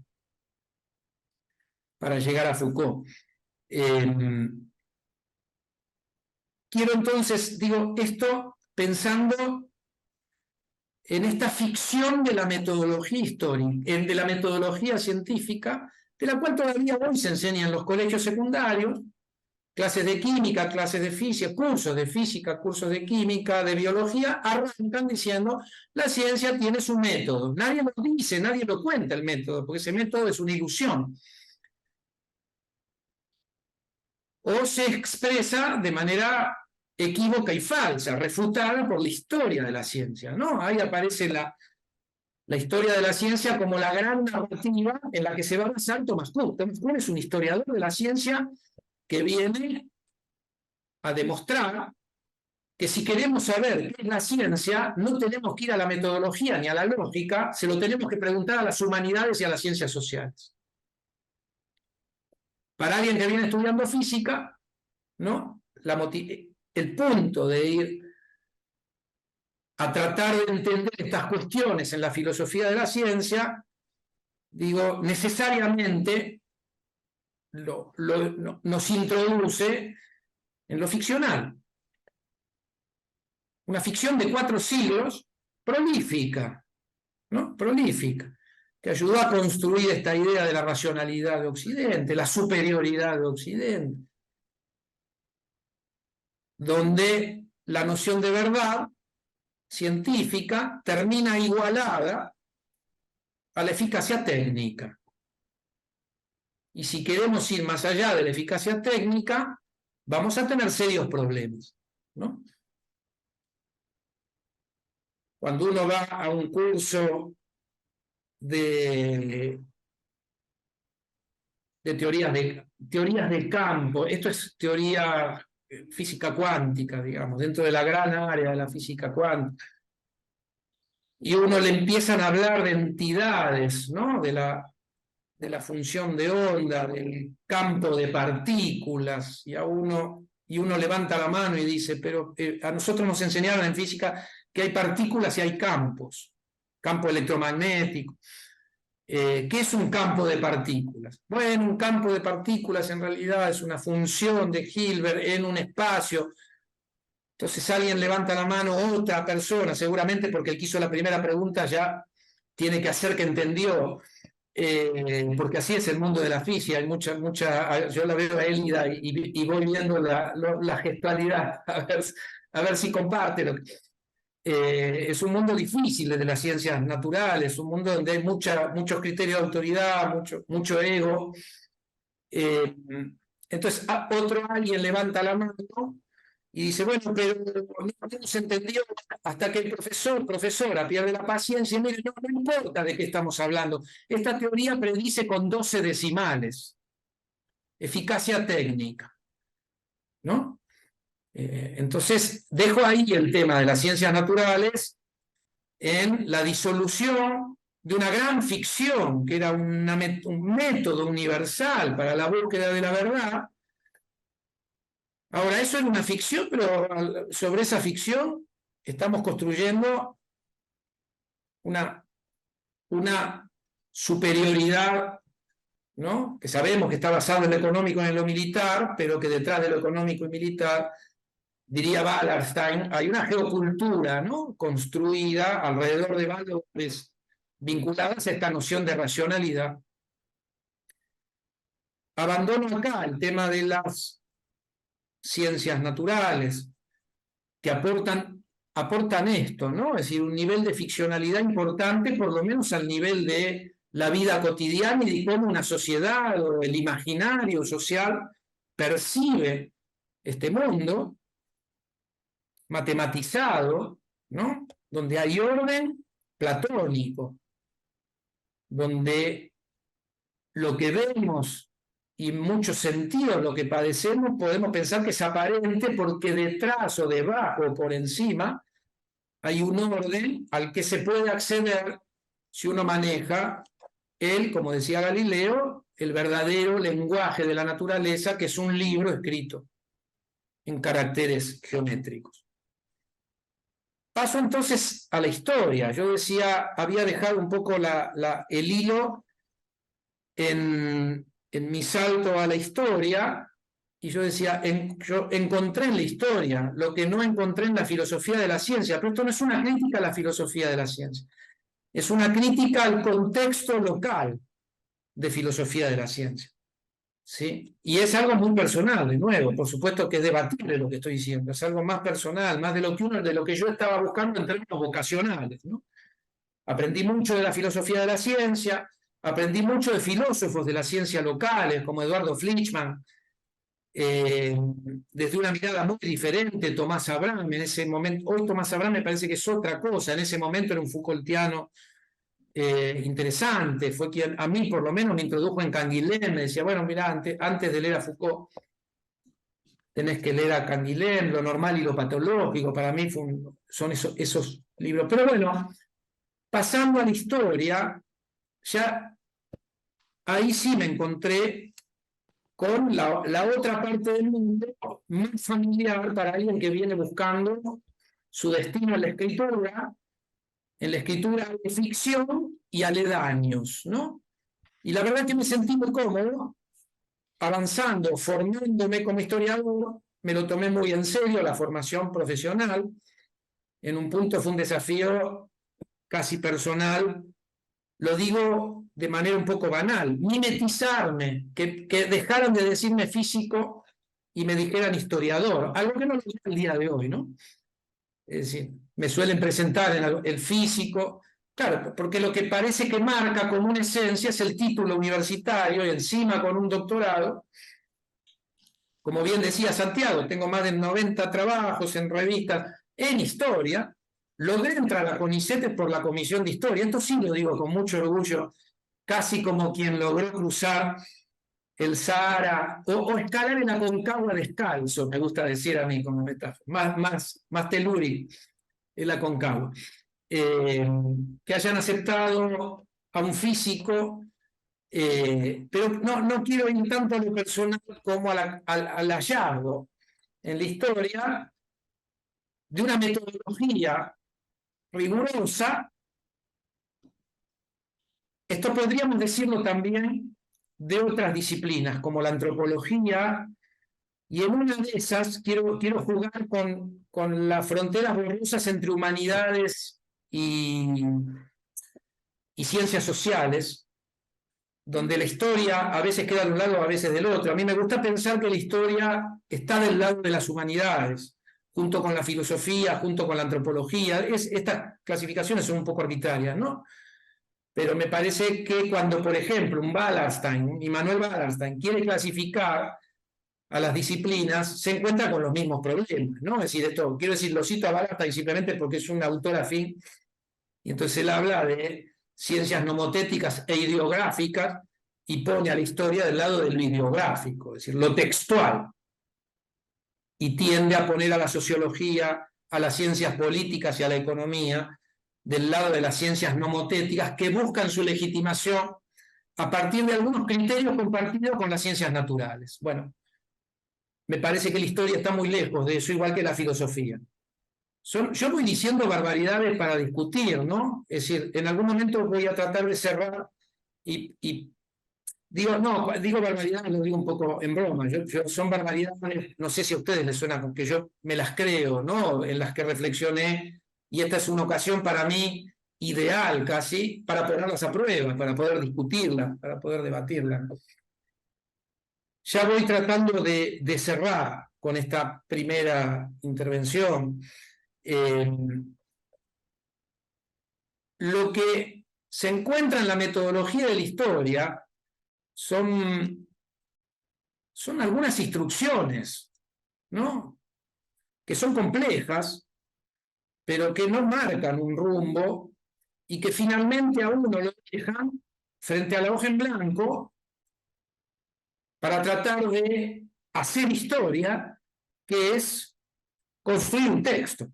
para llegar a Foucault. Quiero entonces, digo, esto pensando en esta ficción de la metodología histórica, de la metodología científica, de la cual todavía hoy se enseña en los colegios secundarios, clases de química, clases de física, cursos de química, de biología, arrancan diciendo, la ciencia tiene su método. Nadie lo dice, nadie lo cuenta el método, porque ese método es una ilusión. O se expresa de manera equívoca y falsa, refutada por la historia de la ciencia, ¿no? Ahí aparece la historia de la ciencia como la gran narrativa en la que se va a basar Thomas Kuhn. Thomas Kuhn es un historiador de la ciencia que viene a demostrar que si queremos saber qué es la ciencia, no tenemos que ir a la metodología ni a la lógica, se lo tenemos que preguntar a las humanidades y a las ciencias sociales. Para alguien que viene estudiando física, ¿no? El punto de ir a tratar de entender estas cuestiones en la filosofía de la ciencia, digo, necesariamente nos introduce en lo ficcional. Una ficción de 4 siglos, prolífica, ¿no? Prolífica, que ayudó a construir esta idea de la racionalidad de Occidente, la superioridad de Occidente, donde la noción de verdad científica termina igualada a la eficacia técnica. Y si queremos ir más allá de la eficacia técnica, vamos a tener serios problemas, ¿no? Cuando uno va a un curso de teorías de campo, esto es teoría física cuántica, digamos, dentro de la gran área de la física cuántica, y uno le empiezan a hablar de entidades, ¿no? De la función de onda, del campo de partículas, y uno levanta la mano y dice, pero a nosotros nos enseñaron en física que hay partículas y hay campos, campo electromagnético. ¿Qué es un campo de partículas? Bueno, un campo de partículas en realidad es una función de Hilbert en un espacio. Entonces alguien levanta la mano, otra persona, seguramente porque el que hizo la primera pregunta ya tiene que hacer que entendió, porque así es el mundo de la física. Hay yo la veo a Elida y voy viendo la gestualidad, a ver si comparte Es un mundo difícil el de las ciencias naturales, un mundo donde hay muchos criterios de autoridad, mucho ego. Entonces, alguien levanta la mano y dice, bueno, pero no hemos entendido hasta que el profesora pierde la paciencia y mire, no importa de qué estamos hablando. Esta teoría predice con 12 decimales, eficacia técnica, ¿no? Entonces, dejo ahí el tema de las ciencias naturales en la disolución de una gran ficción, que era un método universal para la búsqueda de la verdad. Ahora, eso era una ficción, pero sobre esa ficción estamos construyendo una superioridad, ¿no? Que sabemos que está basada en lo económico y en lo militar, pero que detrás de lo económico y militar, diría Wallerstein, hay una geocultura, ¿no? Construida alrededor de valores vinculadas a esta noción de racionalidad. Abandono acá el tema de las ciencias naturales, que aportan esto, ¿no? Es decir, un nivel de ficcionalidad importante, por lo menos al nivel de la vida cotidiana y de cómo una sociedad o el imaginario social percibe este mundo matematizado, ¿no? Donde hay orden platónico, donde lo que vemos y en muchos sentidos lo que padecemos podemos pensar que es aparente porque detrás o debajo o por encima hay un orden al que se puede acceder si uno maneja como decía Galileo, el verdadero lenguaje de la naturaleza, que es un libro escrito en caracteres geométricos. Paso entonces a la historia. Yo decía, había dejado un poco el hilo en mi salto a la historia, y yo decía, yo encontré en la historia lo que no encontré en la filosofía de la ciencia, pero esto no es una crítica a la filosofía de la ciencia, es una crítica al contexto local de filosofía de la ciencia. ¿Sí? Y es algo muy personal, de nuevo, por supuesto que es debatible lo que estoy diciendo, es algo más personal, más de lo que yo estaba buscando en términos vocacionales, ¿no? Aprendí mucho de la filosofía de la ciencia, aprendí mucho de filósofos de la ciencia locales, como Eduardo Flichman, desde una mirada muy diferente, Tomás Abraham, en ese momento, hoy Tomás Abraham me parece que es otra cosa, en ese momento era un Foucaultiano interesante, fue quien a mí por lo menos me introdujo en Canguilhem, me decía, bueno, mira, antes de leer a Foucault, tenés que leer a Canguilhem, Lo normal y lo patológico, para mí son esos libros. Pero bueno, pasando a la historia, ya ahí sí me encontré con la otra parte del mundo más familiar para alguien que viene buscando su destino en la escritura de ficción y aledaños, ¿no? Y la verdad es que me sentí muy cómodo, avanzando, formándome como historiador, me lo tomé muy en serio, la formación profesional, en un punto fue un desafío casi personal, lo digo de manera un poco banal, mimetizarme, que dejaran de decirme físico y me dijeran historiador, algo que no lo digo el día de hoy, ¿no? Es decir, me suelen presentar en el físico, claro, porque lo que parece que marca como una esencia es el título universitario y encima con un doctorado. Como bien decía Santiago, tengo más de 90 trabajos en revistas en historia. Logré entrar a CONICET por la Comisión de Historia. Esto sí lo digo con mucho orgullo, casi como quien logró cruzar el Sahara o escalar en la Aconcagua descalzo, me gusta decir a mí como metáfora, más telúrico en la Aconcagua. Que hayan aceptado a un físico, pero no quiero ir tanto a lo personal como al hallazgo en la historia de una metodología rigurosa. Esto podríamos decirlo también de otras disciplinas, como la antropología, y en una de esas quiero jugar con las fronteras borrosas entre humanidades y ciencias sociales, donde la historia a veces queda de un lado, a veces del otro. A mí me gusta pensar que la historia está del lado de las humanidades, junto con la filosofía, junto con la antropología. Estas clasificaciones son un poco arbitrarias, ¿no? Pero me parece que cuando, por ejemplo, Immanuel Wallerstein, quiere clasificar a las disciplinas, se encuentra con los mismos problemas, ¿no? Es decir, esto, quiero decir, lo cito a Wallerstein simplemente porque es un autor afín, y entonces él habla de ciencias nomotéticas e ideográficas y pone a la historia del lado de lo ideográfico, es decir, lo textual, y tiende a poner a la sociología, a las ciencias políticas y a la economía del lado de las ciencias nomotéticas que buscan su legitimación a partir de algunos criterios compartidos con las ciencias naturales. Bueno, me parece que la historia está muy lejos de eso, igual que la filosofía. Yo voy diciendo barbaridades para discutir, ¿no? Es decir, en algún momento voy a tratar de cerrar y digo, no, digo barbaridades, lo digo un poco en broma. Son barbaridades, no sé si a ustedes les suena, porque yo me las creo, ¿no? En las que reflexioné, y esta es una ocasión para mí ideal casi para ponerlas a prueba, para poder discutirlas, para poder debatirlas. Ya voy tratando de cerrar con esta primera intervención. Lo que se encuentra en la metodología de la historia son algunas instrucciones, ¿no? Que son complejas, pero que no marcan un rumbo y que finalmente a uno lo dejan frente a la hoja en blanco para tratar de hacer historia, que es construir un texto,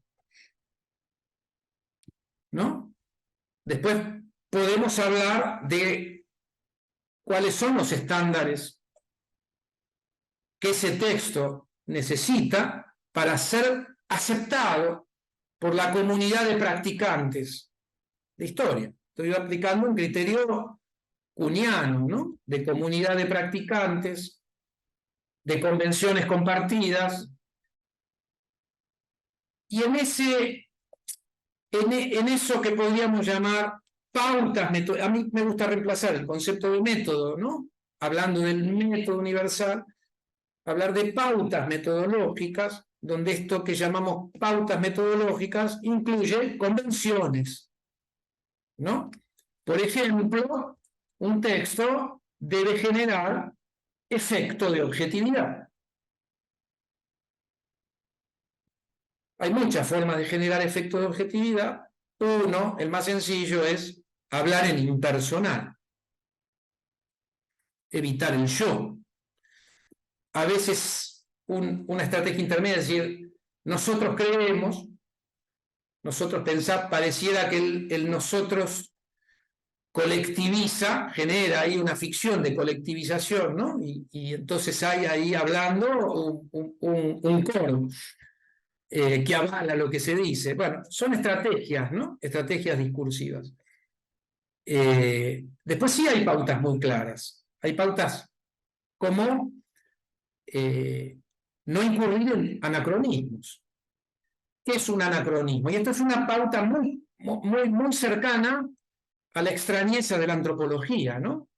¿no? Después podemos hablar de cuáles son los estándares que ese texto necesita para ser aceptado por la comunidad de practicantes de historia. Estoy aplicando un criterio kuhniano, ¿no? De comunidad de practicantes, de convenciones compartidas, y en eso que podríamos llamar pautas, a mí me gusta reemplazar el concepto de método, ¿no? Hablando del método universal, hablar de pautas metodológicas, donde esto que llamamos pautas metodológicas incluye convenciones, ¿no? Por ejemplo, un texto debe generar efecto de objetividad. Hay muchas formas de generar efecto de objetividad. Uno, el más sencillo, es hablar en impersonal, evitar el yo. A veces una estrategia intermedia es decir, nosotros creemos, nosotros pensamos, pareciera que el nosotros colectiviza, genera ahí una ficción de colectivización, ¿no? Y entonces hay ahí hablando un coro que avala lo que se dice. Bueno, son estrategias, ¿no? Estrategias discursivas. Después sí hay pautas muy claras. Hay pautas como no incurrir en anacronismos. ¿Qué es un anacronismo? Y esto es una pauta muy cercana a la extrañeza de la antropología, ¿no?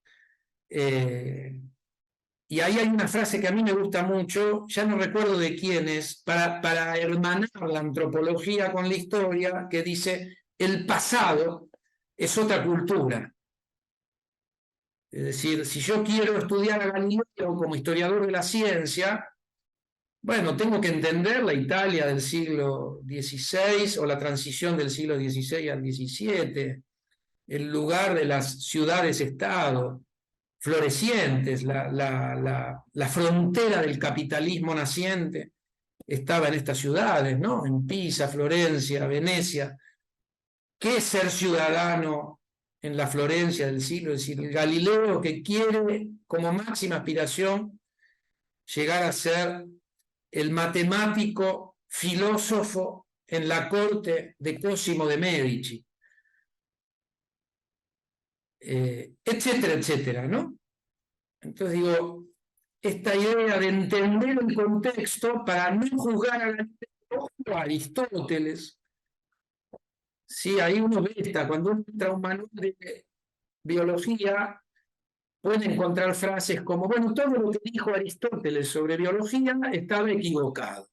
Y ahí hay una frase que a mí me gusta mucho, ya no recuerdo de quién es, para hermanar la antropología con la historia, que dice, el pasado es otra cultura. Es decir, si yo quiero estudiar a Galileo como historiador de la ciencia, bueno, tengo que entender la Italia del siglo XVI o la transición del siglo XVI al XVII, el lugar de las ciudades-estado florecientes, la frontera del capitalismo naciente estaba en estas ciudades, ¿no? En Pisa, Florencia, Venecia. ¿Qué es ser ciudadano en la Florencia del siglo? Es decir, el Galileo que quiere como máxima aspiración llegar a ser el matemático filósofo en la corte de Cosimo de Medici, etcétera, etcétera, ¿no? Entonces digo, esta idea de entender el contexto para no juzgar a Aristóteles. Sí, ahí uno ve, cuando uno entra a un manual de biología, puede encontrar frases como, bueno, todo lo que dijo Aristóteles sobre biología estaba equivocado.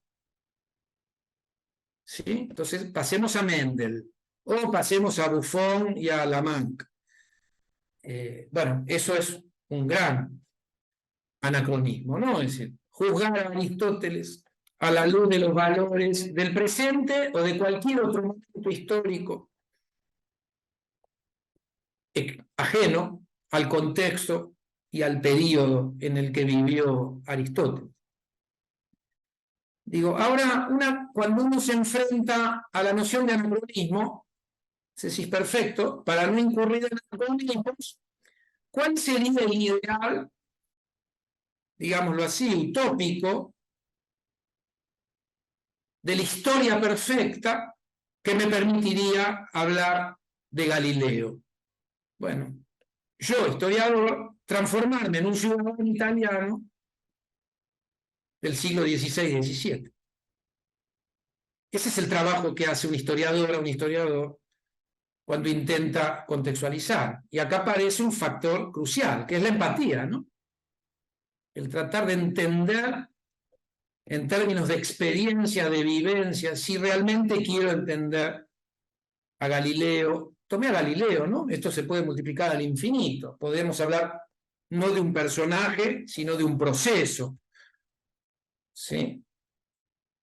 ¿sí? Entonces, pasemos a Mendel, o pasemos a Buffon y a Lamarck. Bueno, eso es un gran anacronismo, ¿no? Es decir, juzgar a Aristóteles a la luz de los valores del presente o de cualquier otro momento histórico ajeno al contexto y al período en el que vivió Aristóteles. Digo, ahora, cuando uno se enfrenta a la noción de anacronismo, es perfecto, para no incurrir en anacronismos, ¿cuál sería el ideal, digámoslo así, utópico, de la historia perfecta que me permitiría hablar de Galileo? Bueno, yo, historiador, transformarme en un ciudadano italiano del siglo XVI-XVII. Ese es el trabajo que hace un historiador cuando intenta contextualizar. Y acá aparece un factor crucial, que es la empatía, ¿no? El tratar de entender en términos de experiencia, de vivencia, si realmente quiero entender a Galileo. Tomé a Galileo, ¿no? Esto se puede multiplicar al infinito. Podemos hablar no de un personaje, sino de un proceso, ¿sí?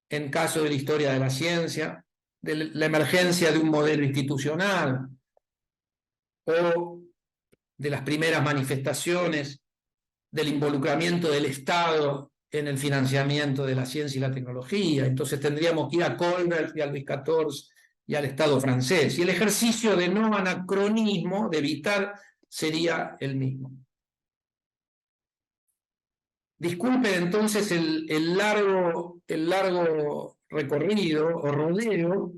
En caso de la historia de la ciencia, de la emergencia de un modelo institucional, o de las primeras manifestaciones del involucramiento del Estado en el financiamiento de la ciencia y la tecnología. Entonces tendríamos que ir a Colbert y a Luis XIV y al Estado francés. Y el ejercicio de no anacronismo, de evitar, sería el mismo. Disculpen entonces el largo recorrido o rodeo.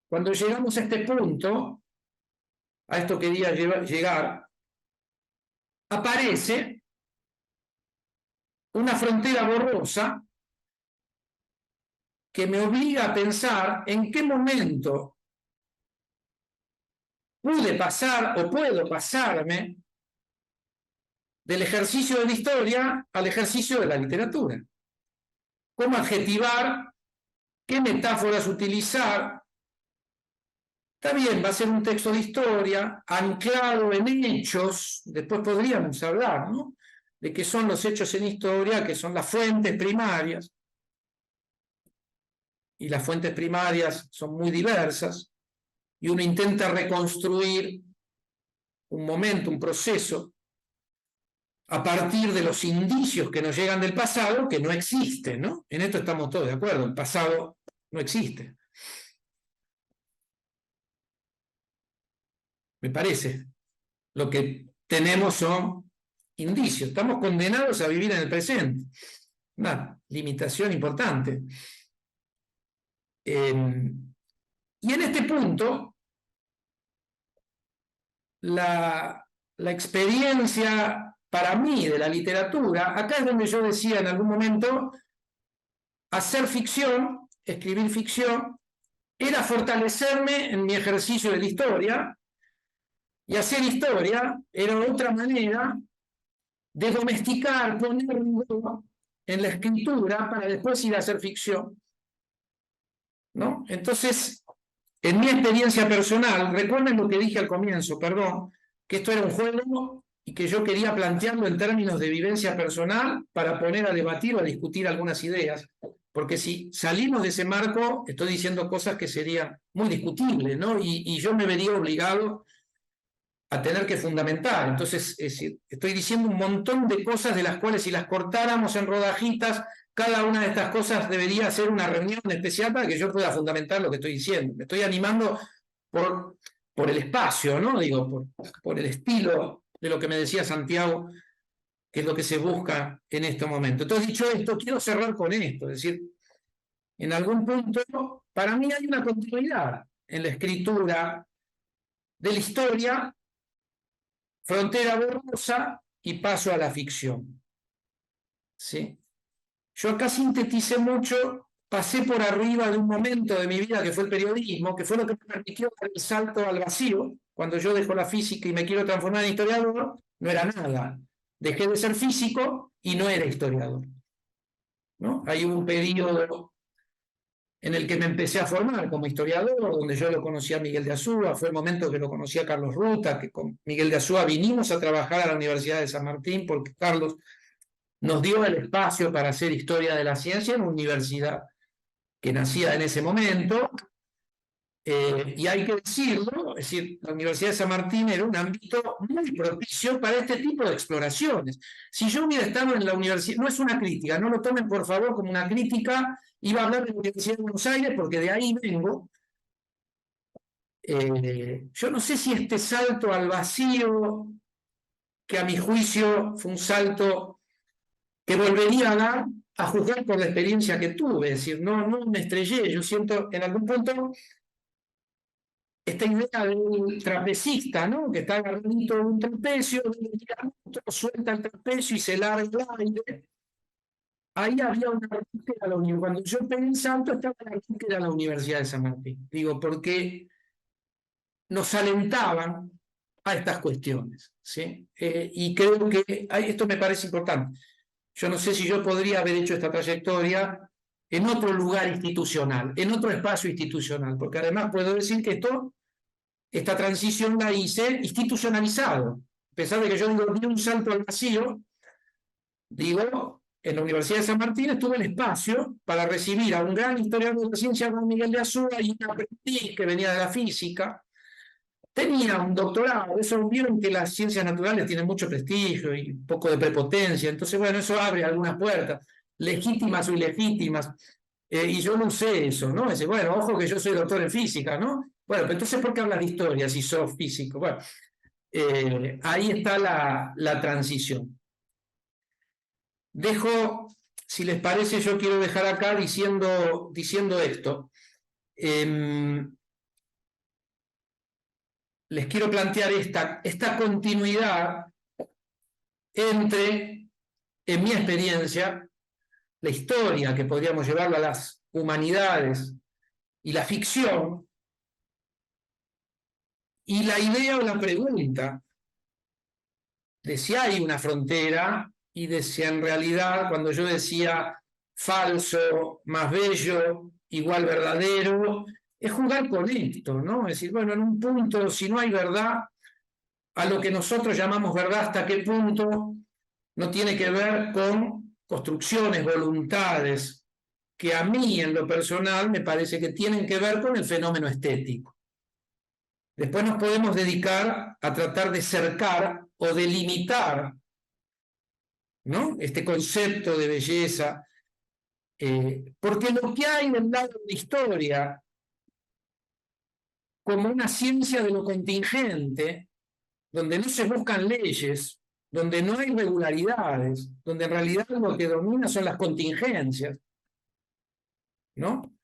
Cuando llegamos a este punto, a esto quería llegar, aparece una frontera borrosa que me obliga a pensar en qué momento pude pasar o puedo pasarme del ejercicio de la historia al ejercicio de la literatura. ¿Cómo adjetivar? ¿Qué metáforas utilizar? Está bien, va a ser un texto de historia anclado en hechos, después podríamos hablar, ¿no?, de qué son los hechos en historia, que son las fuentes primarias, y las fuentes primarias son muy diversas, y uno intenta reconstruir un momento, un proceso, a partir de los indicios que nos llegan del pasado, que no existen, ¿no? En esto estamos todos de acuerdo, el pasado no existe. Me parece. Lo que tenemos son indicios. Estamos condenados a vivir en el presente. Una limitación importante. Y en este punto, la experiencia para mí de la literatura, acá es donde yo decía en algún momento, hacer ficción, escribir ficción, era fortalecerme en mi ejercicio de la historia, y hacer historia era otra manera de domesticar, ponerlo en la escritura para después ir a hacer ficción, ¿no? Entonces, en mi experiencia personal, recuerden lo que dije al comienzo, perdón, que esto era un juego y que yo quería plantearlo en términos de vivencia personal para poner a debatir o a discutir algunas ideas, porque si salimos de ese marco, estoy diciendo cosas que serían muy discutibles, ¿no? Y yo me vería obligado a tener que fundamentar. Entonces, es decir, estoy diciendo un montón de cosas de las cuales si las cortáramos en rodajitas, cada una de estas cosas debería ser una reunión especial para que yo pueda fundamentar lo que estoy diciendo. Me estoy animando por el espacio, ¿no? Digo, por el estilo de lo que me decía Santiago, que es lo que se busca en este momento. Entonces, dicho esto, quiero cerrar con esto, es decir, en algún punto, para mí hay una continuidad en la escritura de la historia, frontera borrosa y paso a la ficción. ¿Sí? Yo acá sinteticé mucho, pasé por arriba de un momento de mi vida que fue el periodismo, que fue lo que me permitió dar el salto al vacío. Cuando yo dejo la física y me quiero transformar en historiador, no era nada. Dejé de ser físico y no era historiador, ¿no? Hay un periodo en el que me empecé a formar como historiador, donde yo lo conocí a Miguel de Azúa, fue el momento que lo conocí a Carlos Ruta, que con Miguel de Azúa vinimos a trabajar a la Universidad de San Martín, porque Carlos nos dio el espacio para hacer historia de la ciencia en una universidad que nacía en ese momento. Y hay que decirlo, es decir, la Universidad de San Martín era un ámbito muy propicio para este tipo de exploraciones. Si yo hubiera estado en la universidad, no es una crítica, no lo tomen por favor como una crítica, iba a hablar de la Universidad de Buenos Aires porque de ahí vengo. Yo no sé si este salto al vacío, que a mi juicio fue un salto que volvería a dar a juzgar por la experiencia que tuve, es decir, no me estrellé, yo siento en algún punto esta idea del trapecista, ¿no? Que está agarradito de un trapecio, suelta el trapecio y se larga el aire. Ahí había una búsqueda a la universidad. Cuando yo pegué el salto, estaba la búsqueda a la Universidad de San Martín. Digo, porque nos alentaban a estas cuestiones, ¿sí? Y creo que esto me parece importante. Yo no sé si yo podría haber hecho esta trayectoria en otro lugar institucional, en otro espacio institucional, porque además puedo decir que esta transición la hice institucionalizado. A pesar de que yo di un salto al vacío, digo, en la Universidad de San Martín tuve el espacio para recibir a un gran historiador de la ciencia como Miguel de Azúa y un aprendiz que venía de la física. Tenía un doctorado, eso vieron que las ciencias naturales tienen mucho prestigio y un poco de prepotencia, entonces bueno, eso abre algunas puertas, legítimas o ilegítimas, y yo no sé eso, ¿no? Dice, bueno, ojo que yo soy doctor en física, ¿no? Bueno, pero entonces ¿por qué hablas de historia si sos físico? Bueno, ahí está la transición. Dejo, si les parece, yo quiero dejar acá diciendo esto. Les quiero plantear esta continuidad entre, en mi experiencia, la historia, que podríamos llevarla a las humanidades, y la ficción, y la idea o la pregunta de si hay una frontera y de si en realidad, cuando yo decía falso, más bello, igual verdadero, es jugar con esto, ¿no? Es decir, bueno, en un punto, si no hay verdad, a lo que nosotros llamamos verdad, hasta qué punto no tiene que ver con construcciones, voluntades, que a mí en lo personal me parece que tienen que ver con el fenómeno estético. Después nos podemos dedicar a tratar de cercar o delimitar, ¿no? Este concepto de belleza, porque lo que hay del lado de la historia, como una ciencia de lo contingente, donde no se buscan leyes, donde no hay regularidades, donde en realidad lo que domina son las contingencias, ¿no?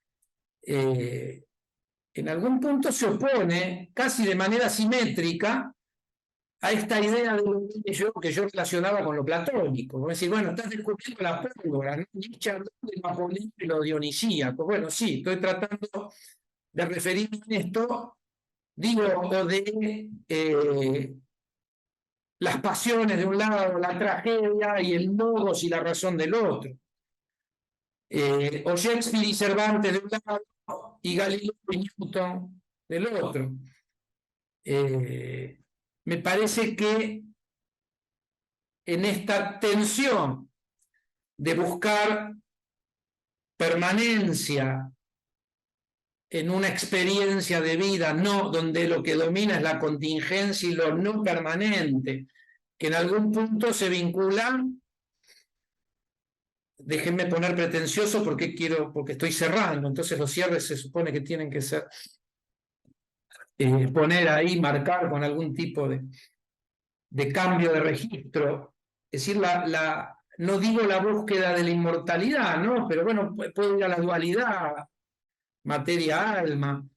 En algún punto se opone, casi de manera simétrica, a esta idea de lo bello que yo relacionaba con lo platónico. Es decir, bueno, estás descubriendo la pólvora, ¿no? Nietzsche habló de Napoleón y lo dionisíaco. Bueno, sí, estoy tratando de referirme a esto, digo, o de las pasiones de un lado, la tragedia y el logos y la razón del otro. O Shakespeare y Cervantes de un lado y Galileo y Newton del otro. Me parece que en esta tensión de buscar permanencia en una experiencia de vida, no donde lo que domina es la contingencia y lo no permanente, que en algún punto se vinculan. Déjenme poner pretencioso porque estoy cerrando, entonces los cierres se supone que tienen que ser poner ahí, marcar con algún tipo de cambio de registro. Es decir, no digo la búsqueda de la inmortalidad, ¿no? Pero bueno, puede ir a la dualidad, materia-alma.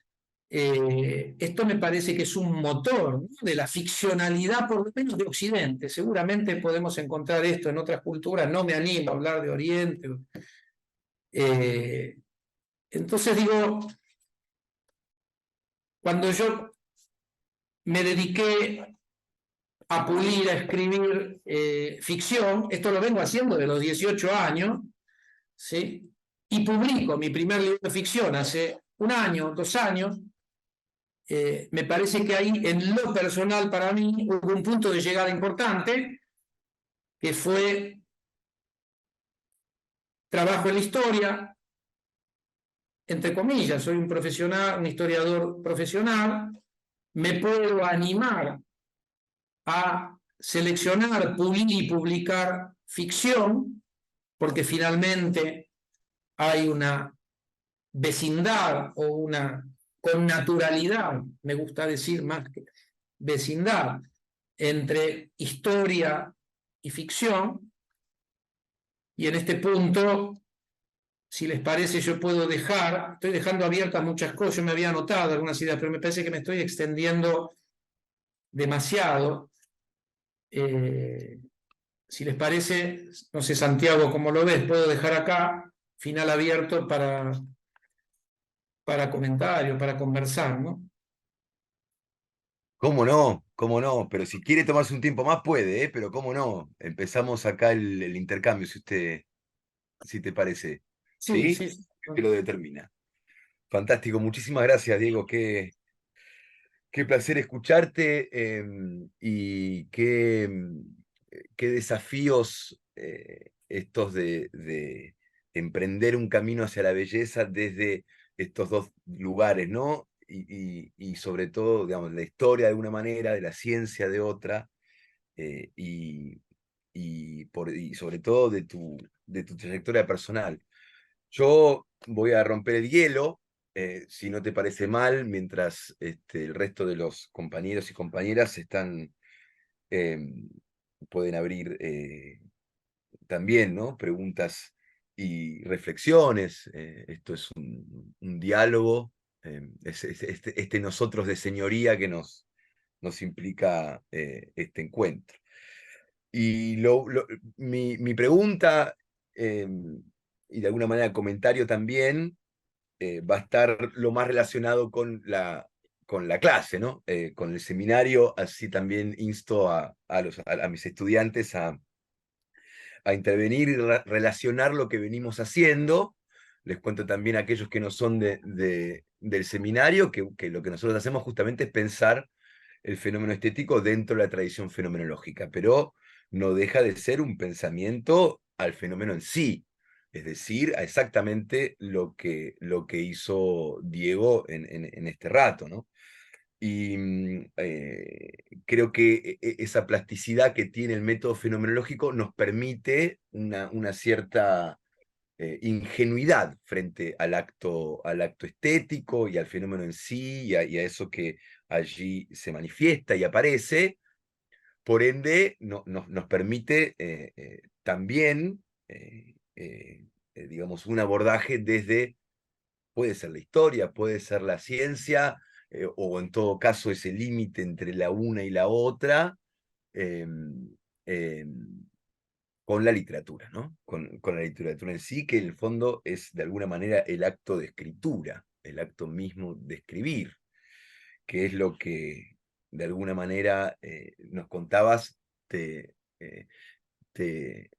Esto me parece que es un motor, ¿no? De la ficcionalidad, por lo menos de Occidente. Seguramente podemos encontrar esto en otras culturas, no me animo a hablar de Oriente. Entonces digo, cuando yo me dediqué a pulir, a escribir ficción, esto lo vengo haciendo de los 18 años, ¿sí? y publico mi primer libro de ficción hace 1 año, 2 años, me parece que ahí, en lo personal para mí, hubo un punto de llegada importante, que fue trabajo en la historia, entre comillas, soy un profesional, un historiador profesional, me puedo animar a seleccionar, pulir y publicar ficción, porque finalmente hay una vecindad o una connaturalidad, me gusta decir más que vecindad, entre historia y ficción, y en este punto, si les parece, yo puedo estoy dejando abiertas muchas cosas, yo me había anotado algunas ideas, pero me parece que me estoy extendiendo demasiado. Si les parece, no sé, Santiago, ¿cómo lo ves? Puedo dejar acá, final abierto para comentarios, para conversar, ¿no? ¿Cómo no? ¿Cómo no? Pero si quiere tomarse un tiempo más, puede, ¿eh? Pero cómo no. Empezamos acá el intercambio, si te parece. Sí, ¿Sí? sí. Que lo determina. Fantástico. Muchísimas gracias, Diego. Qué placer escucharte y qué desafíos estos de emprender un camino hacia la belleza desde estos dos lugares, ¿no? Y sobre todo, digamos, la historia de alguna manera, de la ciencia de otra, y sobre todo de tu trayectoria personal. Yo voy a romper el hielo, si no te parece mal, mientras el resto de los compañeros y compañeras eh, pueden abrir también, ¿no? Preguntas y reflexiones. Esto es un diálogo, este nosotros de señoría que nos implica este encuentro. Y mi pregunta, y de alguna manera comentario también, va a estar lo más relacionado con la clase, ¿no? Con el seminario, así también insto a mis estudiantes a intervenir y relacionar lo que venimos haciendo. Les cuento también a aquellos que no son del seminario que lo que nosotros hacemos justamente es pensar el fenómeno estético dentro de la tradición fenomenológica, pero no deja de ser un pensamiento al fenómeno en sí, es decir, a exactamente lo que hizo Diego en este rato, ¿no? Y creo que esa plasticidad que tiene el método fenomenológico nos permite una cierta ingenuidad frente al acto estético y al fenómeno en sí y a eso que allí se manifiesta y aparece. Por ende, nos permite también, digamos, un abordaje desde, puede ser la historia, puede ser la ciencia, o en todo caso ese límite entre la una y la otra, eh, eh, con la literatura, ¿no? Con la literatura en sí, que en el fondo es de alguna manera el acto de escritura, el acto mismo de escribir, que es lo que de alguna manera nos contabas, te, eh, te,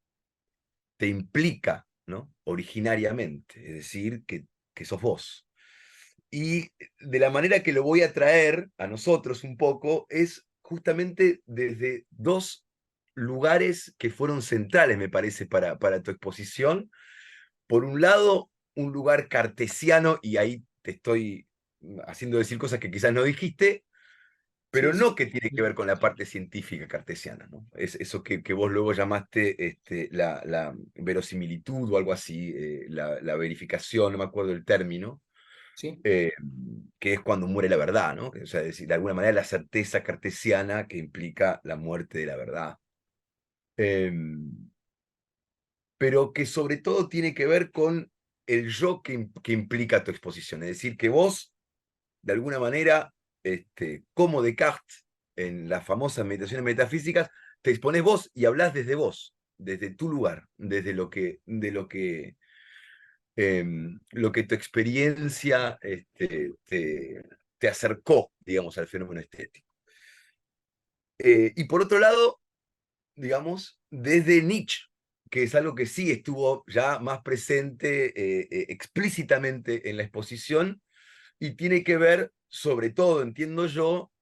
te implica, ¿no? Originariamente, es decir, que sos vos. Y de la manera que lo voy a traer a nosotros un poco es justamente desde dos lugares que fueron centrales, me parece, para tu exposición. Por un lado, un lugar cartesiano, y ahí te estoy haciendo decir cosas que quizás no dijiste, Sí, pero sí. no que tiene que ver con la parte científica cartesiana, ¿no? Es eso que vos luego llamaste la verosimilitud o algo así, la verificación, no me acuerdo el término, Sí. eh, que es cuando muere la verdad, ¿no? O sea, es decir, de alguna manera la certeza cartesiana que implica la muerte de la verdad. Eh, pero que sobre todo tiene que ver con el yo que implica tu exposición. Es decir, que vos, de alguna manera, como Descartes, en las famosas meditaciones metafísicas, te expones vos y hablás desde vos, desde tu lugar, desde lo que tu experiencia te acercó, digamos, al fenómeno estético. Y por otro lado, digamos, desde Nietzsche, que es algo que sí estuvo ya más presente explícitamente en la exposición, y tiene que ver, sobre todo, entiendo yo,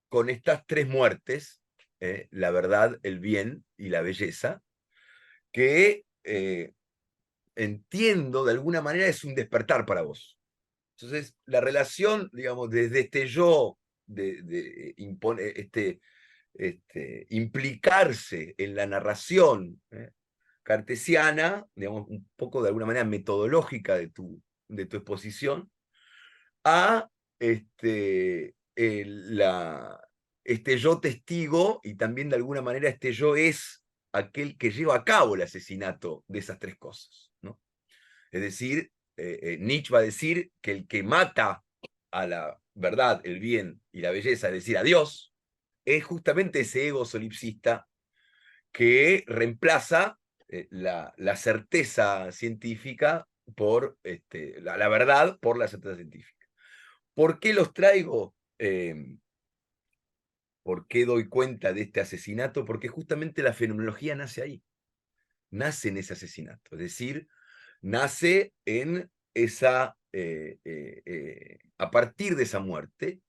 con estas tres muertes, la verdad, el bien y la belleza, que entiendo de alguna manera es un despertar para vos. Entonces, la relación, digamos, desde este yo, implicarse en la narración cartesiana, digamos, un poco de alguna manera metodológica de tu exposición, a este yo testigo, y también de alguna manera este yo es aquel que lleva a cabo el asesinato de esas tres cosas, ¿no? Es decir, Nietzsche va a decir que el que mata a la verdad, el bien y la belleza, es decir, a Dios, es justamente ese ego solipsista que reemplaza la certeza científica por la verdad por la certeza científica. ¿Por qué los traigo? ¿Por qué doy cuenta de este asesinato? Porque justamente la fenomenología nace ahí, nace en ese asesinato, es decir, nace en a partir de esa muerte.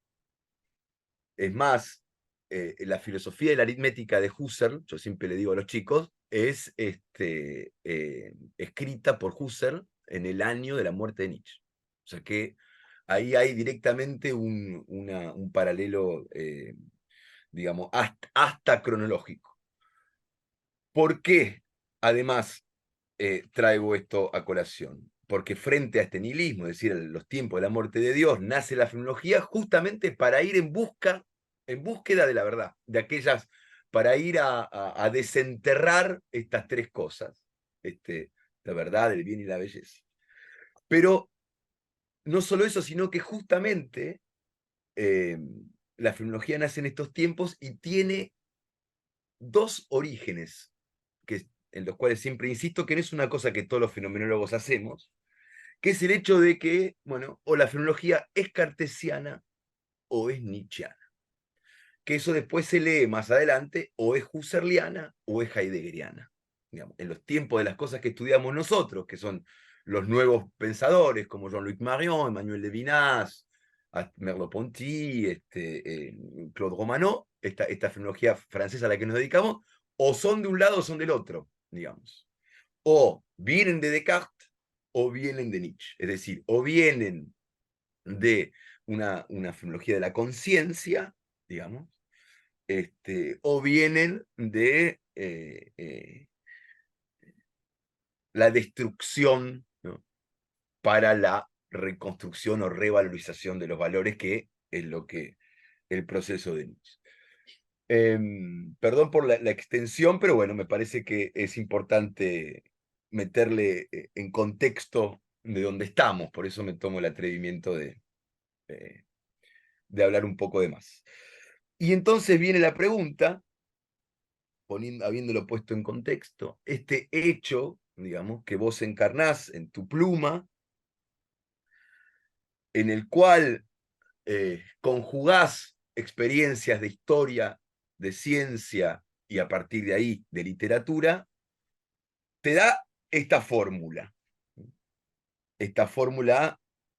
Es más, la filosofía de la aritmética de Husserl, yo siempre le digo a los chicos, es escrita por Husserl en el año de la muerte de Nietzsche. O sea que ahí hay directamente un paralelo, digamos, hasta cronológico. ¿Por qué, además, traigo esto a colación? Porque frente a este nihilismo, es decir, los tiempos de la muerte de Dios, nace la fenomenología justamente para ir en búsqueda de la verdad, de aquellas, para ir a desenterrar estas tres cosas, la verdad, el bien y la belleza. Pero no solo eso, sino que justamente la fenomenología nace en estos tiempos y tiene dos orígenes en los cuales siempre insisto que no es una cosa que todos los fenomenólogos hacemos, que es el hecho de que, bueno, o la fenomenología es cartesiana o es nietzscheana. Que eso después se lee más adelante, o es husserliana o es heideggeriana. Digamos, en los tiempos de las cosas que estudiamos nosotros, que son los nuevos pensadores como Jean-Luc Marion, Emmanuel Levinas, Merleau-Ponty, Claude Romanot, esta fenomenología francesa a la que nos dedicamos, o son de un lado o son del otro, digamos. O vienen de Descartes o vienen de Nietzsche. Es decir, o vienen de una fenomenología de la conciencia, digamos, o vienen de la destrucción, ¿no?, para la reconstrucción o revalorización de los valores, que es lo que el proceso de Nietzsche. Perdón por la extensión, pero bueno, me parece que es importante meterle en contexto de dónde estamos, por eso me tomo el atrevimiento de hablar un poco de más. Y entonces viene la pregunta, habiéndolo puesto en contexto, este hecho, digamos, que vos encarnás en tu pluma, en el cual conjugás experiencias de historia, de ciencia y a partir de ahí de literatura, te da esta fórmula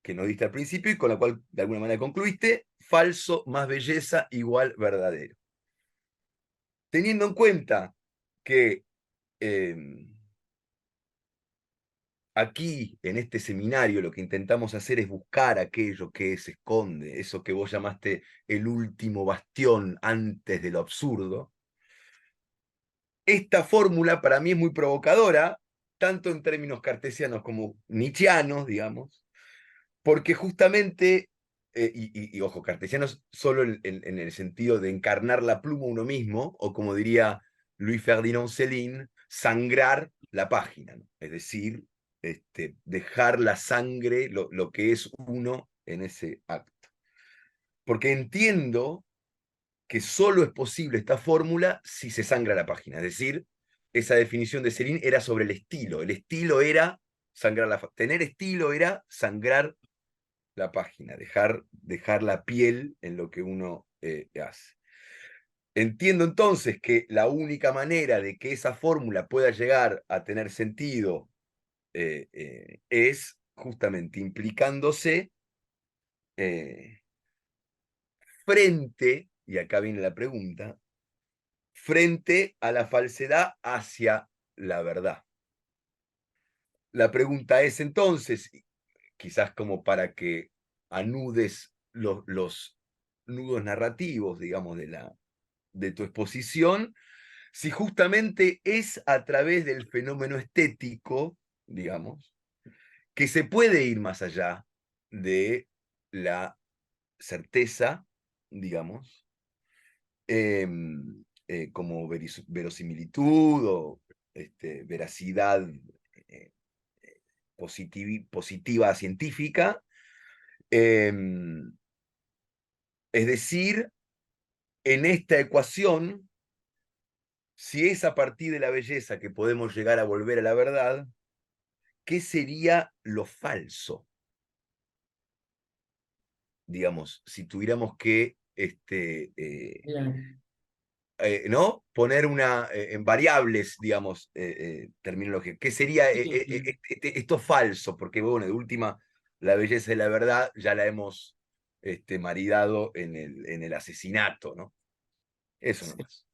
que nos diste al principio y con la cual de alguna manera concluiste: falso más belleza igual verdadero. Teniendo en cuenta que aquí, en este seminario, lo que intentamos hacer es buscar aquello que se esconde, eso que vos llamaste el último bastión antes de lo absurdo. Esta fórmula para mí es muy provocadora, tanto en términos cartesianos como nietzscheanos, digamos, porque justamente, y ojo, cartesianos solo en el sentido de encarnar la pluma uno mismo, o como diría Louis Ferdinand Céline, sangrar la página, ¿no? Es decir, dejar la sangre, lo que es uno en ese acto. Porque entiendo que solo es posible esta fórmula si se sangra la página. Es decir, esa definición de Céline era sobre el estilo. El estilo era tener estilo era sangrar la página, dejar la piel en lo que uno hace. entiendo entonces que la única manera de que esa fórmula pueda llegar a tener sentido es justamente implicándose frente, y acá viene la pregunta, frente a la falsedad hacia la verdad. La pregunta es entonces, quizás como para que anudes los nudos narrativos, digamos, de tu exposición, si justamente es a través del fenómeno estético, digamos, que se puede ir más allá de la certeza, digamos, como verosimilitud o veracidad eh, positiva científica. Es decir, en esta ecuación, si es a partir de la belleza que podemos llegar a volver a la verdad, ¿qué sería lo falso? Digamos, si tuviéramos que Bien. ¿no? Poner en variables, digamos, terminología. ¿Qué sería Sí. esto falso? Porque, bueno, de última, la belleza y la verdad ya la hemos maridado en el asesinato, ¿no? Eso Sí. nomás.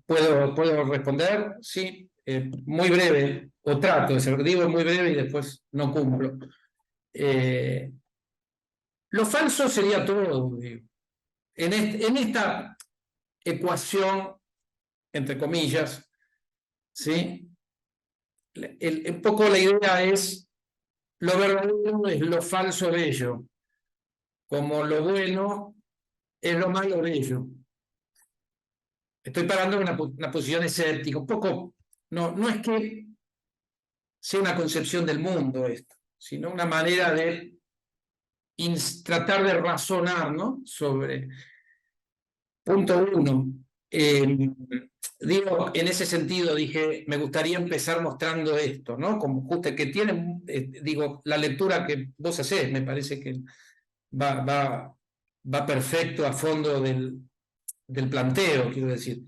¿Puedo responder? Sí, muy breve, o trato de ser, digo muy breve y después no cumplo. Lo falso sería todo, digo. En esta ecuación, entre comillas, ¿sí? Un poco la idea es, lo verdadero es lo falso de ello, como lo bueno es lo malo de ello. Estoy parando en una posición escéptica, un poco, no es que sea una concepción del mundo esto, sino una manera de tratar de razonar, ¿no? Sobre punto uno. Digo, en ese sentido dije, me gustaría empezar mostrando esto, ¿no? Como justo que tiene, digo, la lectura que vos hacés, me parece que va perfecto a fondo del planteo, quiero decir.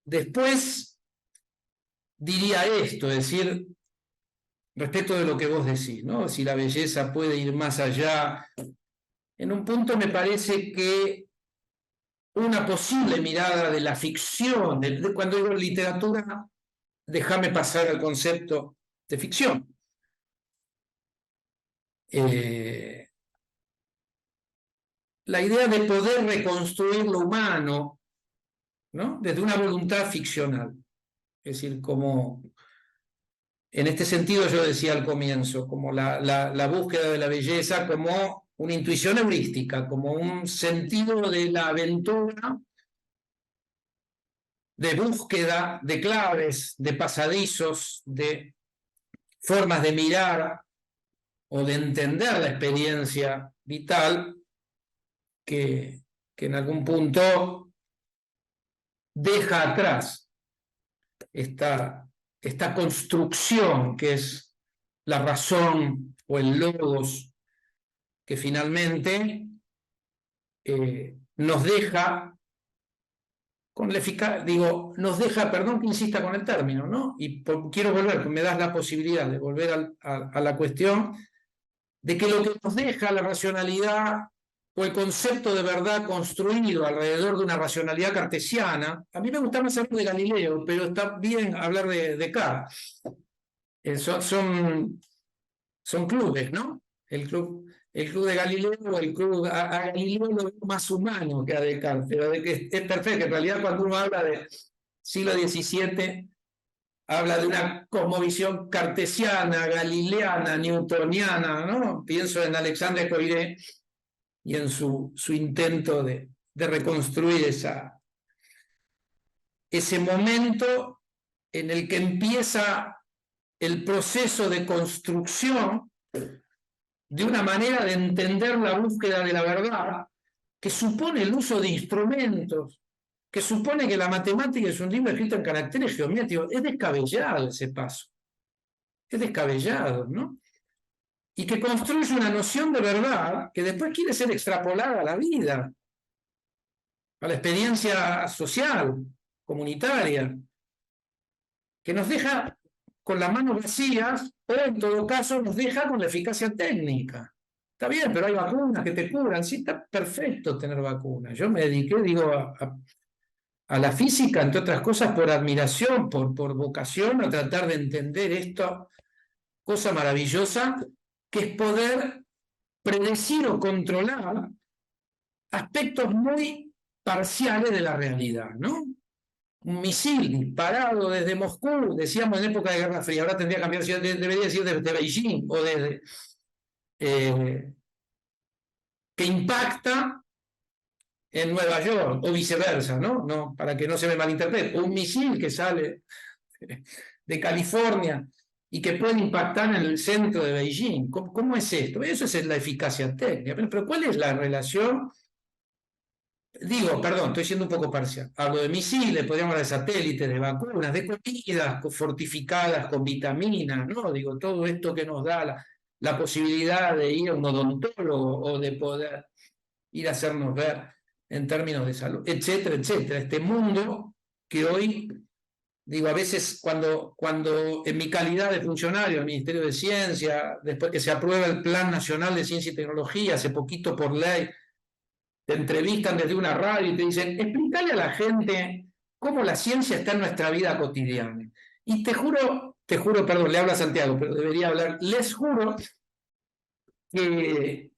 Después diría esto, es decir, respecto de lo que vos decís, ¿no? Si la belleza puede ir más allá. En un punto me parece que una posible mirada de la ficción, cuando digo literatura, déjame pasar al concepto de ficción. La idea de poder reconstruir lo humano, ¿no? Desde una voluntad ficcional. Es decir, como en este sentido yo decía al comienzo, como la búsqueda de la belleza como una intuición heurística, como un sentido de la aventura, de búsqueda de claves, de pasadizos, de formas de mirar o de entender la experiencia vital que en algún punto deja atrás esta construcción que es la razón o el logos que finalmente nos deja con la eficacia, digo, nos deja, perdón que insista con el término, ¿no? Y quiero volver, me das la posibilidad de volver a la cuestión de que lo que nos deja la racionalidad o el concepto de verdad construido alrededor de una racionalidad cartesiana, a mí me gusta más hablar de Galileo, pero está bien hablar de Descartes. Son clubes, ¿no? El club de Galileo, el club a Galileo lo veo más humano que a Descartes, pero de que es perfecto. En realidad, cuando uno habla del siglo XVII, habla de una cosmovisión cartesiana, galileana, newtoniana, ¿no? Pienso en Alexandre Coiré y en su intento de reconstruir ese momento en el que empieza el proceso de construcción de una manera de entender la búsqueda de la verdad que supone el uso de instrumentos, que supone que la matemática es un libro escrito en caracteres geométricos. Es descabellado ese paso. Es descabellado, ¿no? y que construye una noción de verdad que después quiere ser extrapolada a la vida, a la experiencia social, comunitaria, que nos deja con las manos vacías o en todo caso nos deja con la eficacia técnica. Está bien, pero hay vacunas que te curan. Sí, está perfecto tener vacunas. Yo me dediqué, digo, a la física, entre otras cosas, por admiración, por vocación, a tratar de entender esta cosa maravillosa que es poder predecir o controlar aspectos muy parciales de la realidad, ¿no? Un misil disparado desde Moscú, decíamos en época de Guerra Fría, ahora tendría que cambiar, debería decir desde Beijing o desde que impacta en Nueva York o viceversa, ¿no? No, para que no se me malinterprete, un misil que sale de California y que puede impactar en el centro de Beijing. ¿Cómo es esto? Eso es la eficacia técnica. Pero ¿cuál es la relación? Digo, perdón, estoy siendo un poco parcial. Hablo de misiles, podríamos hablar de satélites, de vacunas, de comidas fortificadas con vitaminas, ¿no? Digo, todo esto que nos da la posibilidad de ir a un odontólogo o de poder ir a hacernos ver en términos de salud, etcétera, etcétera. Este mundo que hoy, digo, a veces cuando en mi calidad de funcionario del Ministerio de Ciencia, después que se aprueba el Plan Nacional de Ciencia y Tecnología, hace poquito por ley, te entrevistan desde una radio y te dicen, explícale a la gente cómo la ciencia está en nuestra vida cotidiana. Y te juro, perdón, le habla a Santiago, pero debería hablar, les juro que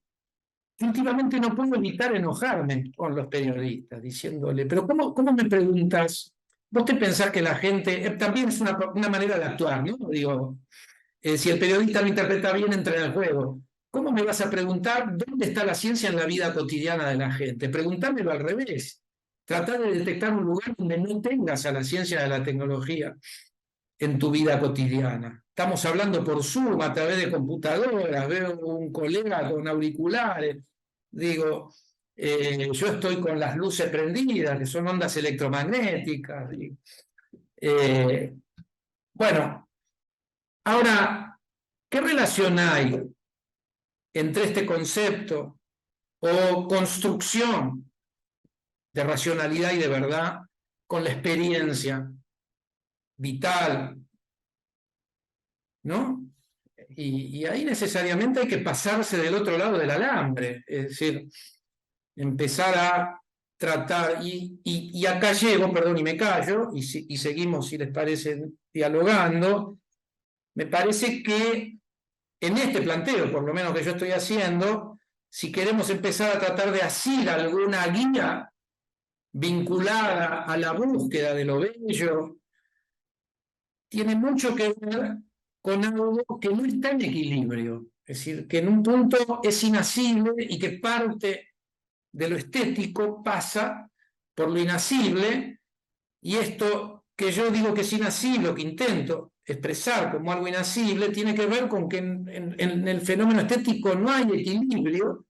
últimamente no puedo evitar enojarme con los periodistas, diciéndole, pero ¿cómo me preguntas? Vos te pensás que la gente, también es una manera de actuar, ¿no? Digo, si el periodista lo interpreta bien, entra en el juego. ¿Cómo me vas a preguntar dónde está la ciencia en la vida cotidiana de la gente? Preguntármelo al revés. Tratar de detectar un lugar donde no tengas a la ciencia de la tecnología en tu vida cotidiana. Estamos hablando por Zoom, a través de computadoras, veo un colega con auriculares, digo, yo estoy con las luces prendidas, que son ondas electromagnéticas. Bueno, ahora, ¿qué relación hay entre este concepto o construcción de racionalidad y de verdad con la experiencia vital, ¿no? Y ahí necesariamente hay que pasarse del otro lado del alambre, es decir, empezar a tratar, y acá llego, perdón, y me callo, y seguimos, si les parece, dialogando. Me parece que en este planteo, por lo menos que yo estoy haciendo, si queremos empezar a tratar de asir alguna guía vinculada a la búsqueda de lo bello, tiene mucho que ver con algo que no está en equilibrio, es decir, que en un punto es inasible y que parte de lo estético pasa por lo inasible, y esto que yo digo que es inasible, que intento expresar como algo inasible, tiene que ver con que en el fenómeno estético no hay equilibrio,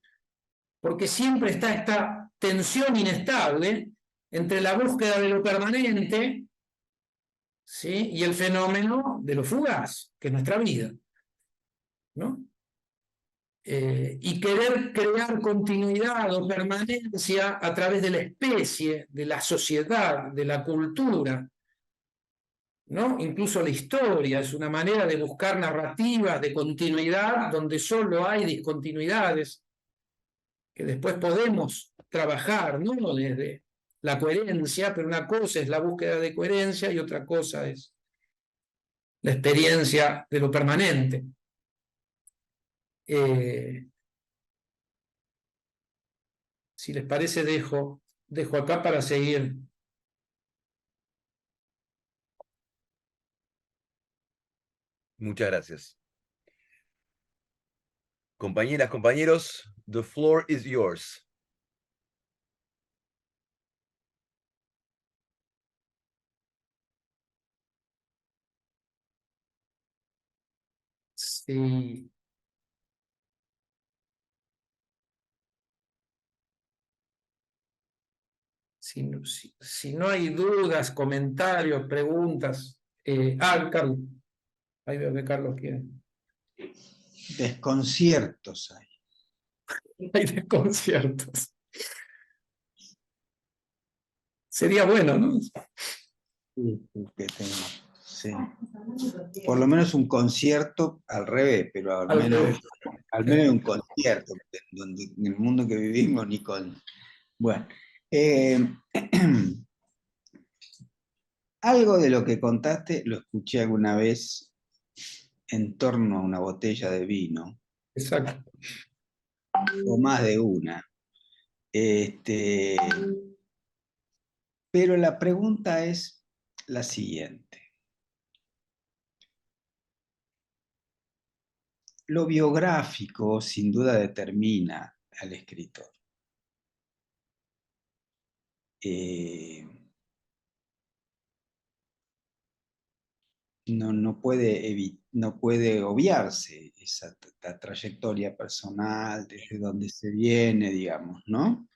porque siempre está esta tensión inestable entre la búsqueda de lo permanente, ¿sí?, y el fenómeno de lo fugaz, que es nuestra vida, ¿no? Y querer crear continuidad o permanencia a través de la especie, de la sociedad, de la cultura, ¿no? Incluso la historia es una manera de buscar narrativas de continuidad donde solo hay discontinuidades que después podemos trabajar, ¿no?, desde la coherencia, pero una cosa es la búsqueda de coherencia y otra cosa es la experiencia de lo permanente. Si les parece, dejo acá para seguir. Muchas gracias. Compañeras, compañeros, the floor is yours. Sí. Si no hay dudas, comentarios, preguntas. Carlos. Ahí veo que Carlos quiere. Desconciertos hay. Hay desconciertos. Sería bueno, ¿no? Que sí. Por lo menos un concierto al revés, pero al menos un concierto, donde en el mundo que vivimos ni con... Bueno, algo de lo que contaste lo escuché alguna vez en torno a una botella de vino. Exacto. O más de una. Pero la pregunta es la siguiente. Lo biográfico sin duda determina al escritor. No puede obviarse esa trayectoria personal, desde donde se viene, digamos, ¿no?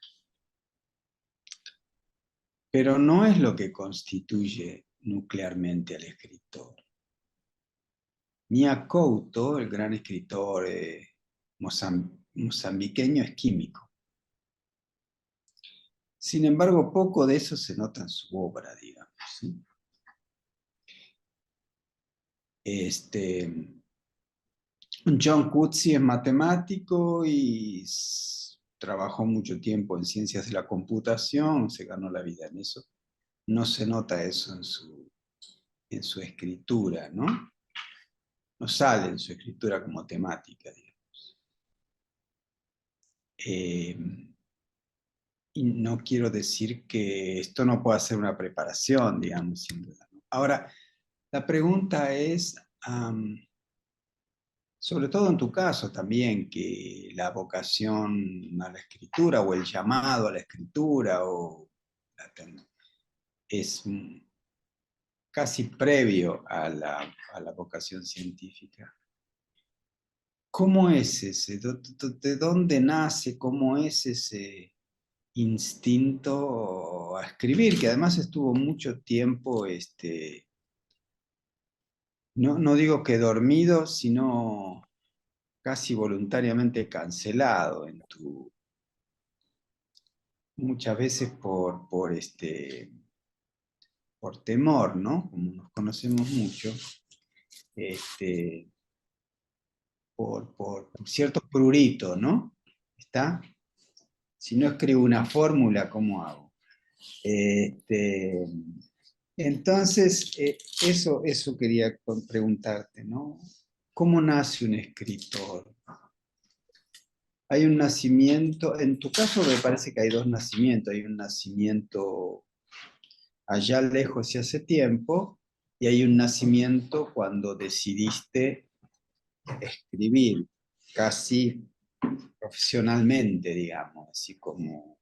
Pero no es lo que constituye nuclearmente al escritor. Mia Couto, el gran escritor mozambiqueño, es químico. Sin embargo, poco de eso se nota en su obra, digamos, ¿sí? John Coetzee es matemático y trabajó mucho tiempo en ciencias de la computación, se ganó la vida en eso. No se nota eso en su escritura, ¿no? No sale en su escritura como temática, digamos. Y no quiero decir que esto no pueda ser una preparación, digamos, sin duda, ¿no? Ahora, la pregunta es, sobre todo en tu caso también, que la vocación a la escritura o el llamado a la escritura es casi previo a la vocación científica. ¿Cómo es ese? ¿De dónde nace? ¿Cómo es ese instinto a escribir? Que además estuvo mucho tiempo, no digo que dormido, sino casi voluntariamente cancelado muchas veces por temor, ¿no? Como nos conocemos mucho, por ciertos pruritos, ¿no? ¿Está? Si no escribo una fórmula, ¿cómo hago? Entonces, eso quería preguntarte, ¿no? ¿Cómo nace un escritor? Hay un nacimiento, en tu caso me parece que hay dos nacimientos, hay un nacimiento allá lejos y hace tiempo, y hay un nacimiento cuando decidiste escribir casi profesionalmente, digamos, así como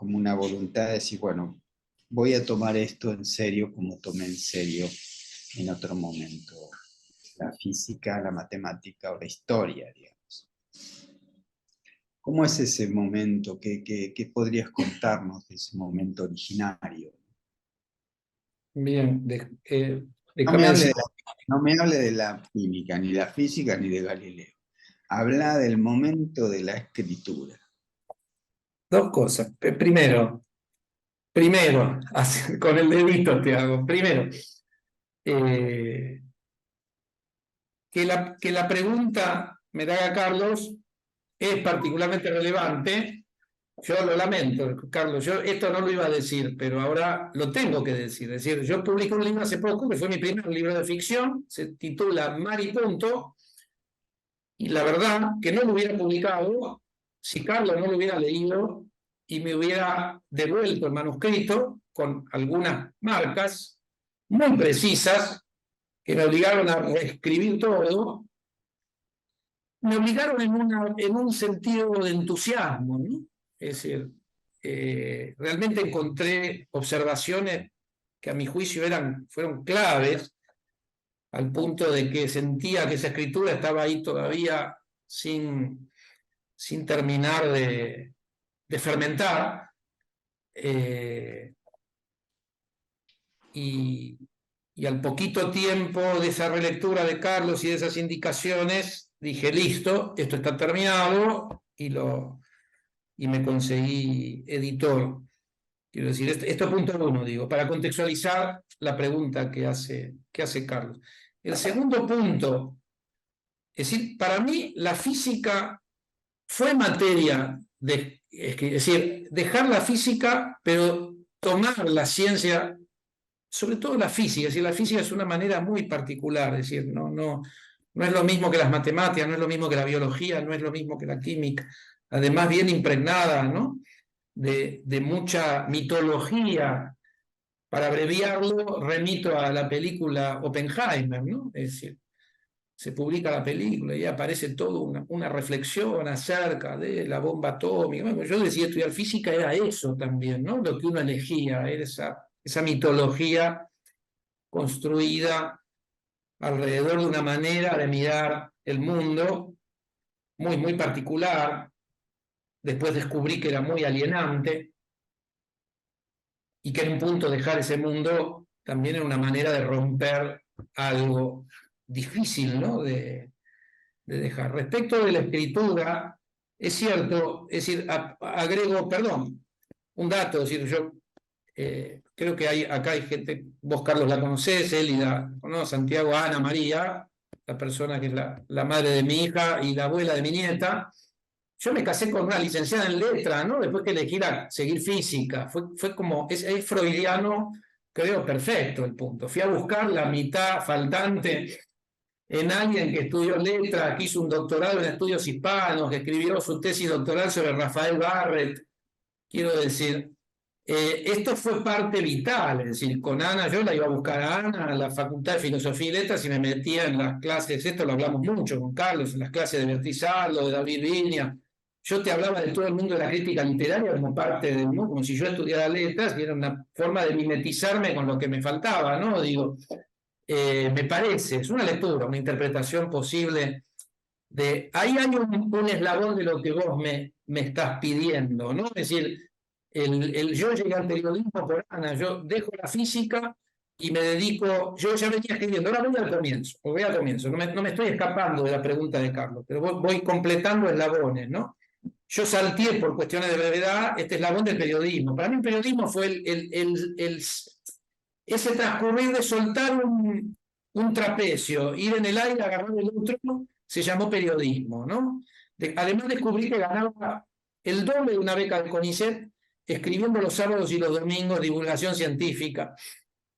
una voluntad de decir, bueno, voy a tomar esto en serio como tomé en serio en otro momento la física, la matemática o la historia, digamos. ¿Cómo es ese momento? ¿Qué podrías contarnos de ese momento originario? Bien, No me déjame hable decir no me hable de la química, ni la física, ni de Galileo. Habla del momento de la escritura. dos cosas. Primero, con el dedito te hago. Primero, que la pregunta me da a Carlos es particularmente relevante. Yo lo lamento, Carlos, yo esto no lo iba a decir, pero ahora lo tengo que decir. Es decir, yo publiqué un libro hace poco, que fue mi primer libro de ficción, se titula Mar y Punto, y la verdad que no lo hubiera publicado si Carlos no lo hubiera leído y me hubiera devuelto el manuscrito con algunas marcas muy precisas que me obligaron a reescribir todo, me obligaron en un sentido de entusiasmo, ¿no? Es decir, realmente encontré observaciones que a mi juicio fueron claves, al punto de que sentía que esa escritura estaba ahí todavía sin terminar de fermentar. Y Y al poquito tiempo de esa relectura de Carlos y de esas indicaciones, dije, listo, esto está terminado, y me conseguí editor. Quiero decir, esto es punto uno, digo, para contextualizar la pregunta que hace Carlos. El segundo punto, es decir, para mí la física fue materia es decir, dejar la física, pero tomar la ciencia, sobre todo la física. Es decir, la física es una manera muy particular, es decir, no es lo mismo que las matemáticas, no es lo mismo que la biología, no es lo mismo que la química. Además, bien impregnada, ¿no?, de mucha mitología. Para abreviarlo, remito a la película Oppenheimer, ¿no? Es decir, se publica la película y aparece toda una reflexión acerca de la bomba atómica. Bueno, yo decía estudiar física era eso también, ¿no? Lo que uno elegía, era esa mitología construida alrededor de una manera de mirar el mundo muy, muy particular. Después descubrí que era muy alienante y que en un punto dejar ese mundo también era una manera de romper algo difícil, ¿no?, de dejar. Respecto de la escritura, es cierto, es decir, agrego, perdón, un dato, es decir, yo creo que acá hay gente, vos Carlos la conocés, Élida, ¿no?, Santiago, Ana María, la persona que es la madre de mi hija y la abuela de mi nieta. Yo me casé con una licenciada en letra, ¿no?, después que elegí seguir física. Fue como, es freudiano, creo, perfecto el punto. Fui a buscar la mitad faltante en alguien que estudió letra, que hizo un doctorado en estudios hispanos, que escribió su tesis doctoral sobre Rafael Barrett. Quiero decir, esto fue parte vital, es decir, con Ana, yo la iba a buscar a Ana a la Facultad de Filosofía y Letras y me metía en las clases, esto lo hablamos mucho con Carlos, en las clases de Bertizardo, de David Viña. Yo te hablaba de todo el mundo de la crítica literaria como parte del mundo, como si yo estudiara letras, y era una forma de mimetizarme con lo que me faltaba, ¿no? Digo, me parece, es una lectura, una interpretación posible de... Ahí hay un eslabón de lo que vos me estás pidiendo, ¿no? Es decir, yo llegué al periodismo por Ana, yo dejo la física y me dedico, yo ya venía escribiendo, ahora voy al comienzo, no me estoy escapando de la pregunta de Carlos, pero voy completando eslabones, ¿no? Yo salté por cuestiones de brevedad este eslabón del periodismo. Para mí el periodismo fue ese transcurrir de soltar un trapecio, ir en el aire, agarrar el otro, se llamó periodismo, ¿no? Además descubrí que ganaba el doble de una beca del CONICET escribiendo los sábados y los domingos divulgación científica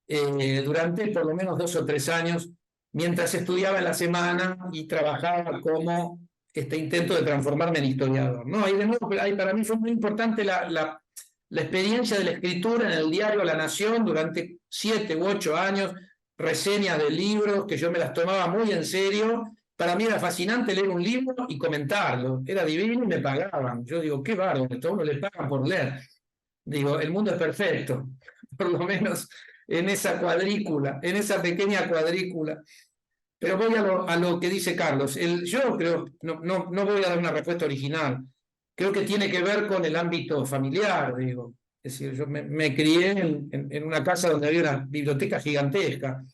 durante por lo menos 2 o 3 años, mientras estudiaba en la semana y trabajaba como este intento de transformarme en historiador, ¿no? Ahí de nuevo, para mí fue muy importante la experiencia de la escritura en el diario La Nación durante 7 u 8 años, reseñas de libros que yo me las tomaba muy en serio. Para mí era fascinante leer un libro y comentarlo, era divino y me pagaban. Yo digo, qué bárbaro, a uno le pagan por leer. Digo, el mundo es perfecto, por lo menos en esa cuadrícula, en esa pequeña cuadrícula. Pero voy a lo que dice Carlos. Yo creo, no voy a dar una respuesta original, creo que tiene que ver con el ámbito familiar, digo. Es decir, yo me crié en una casa donde había una biblioteca gigantesca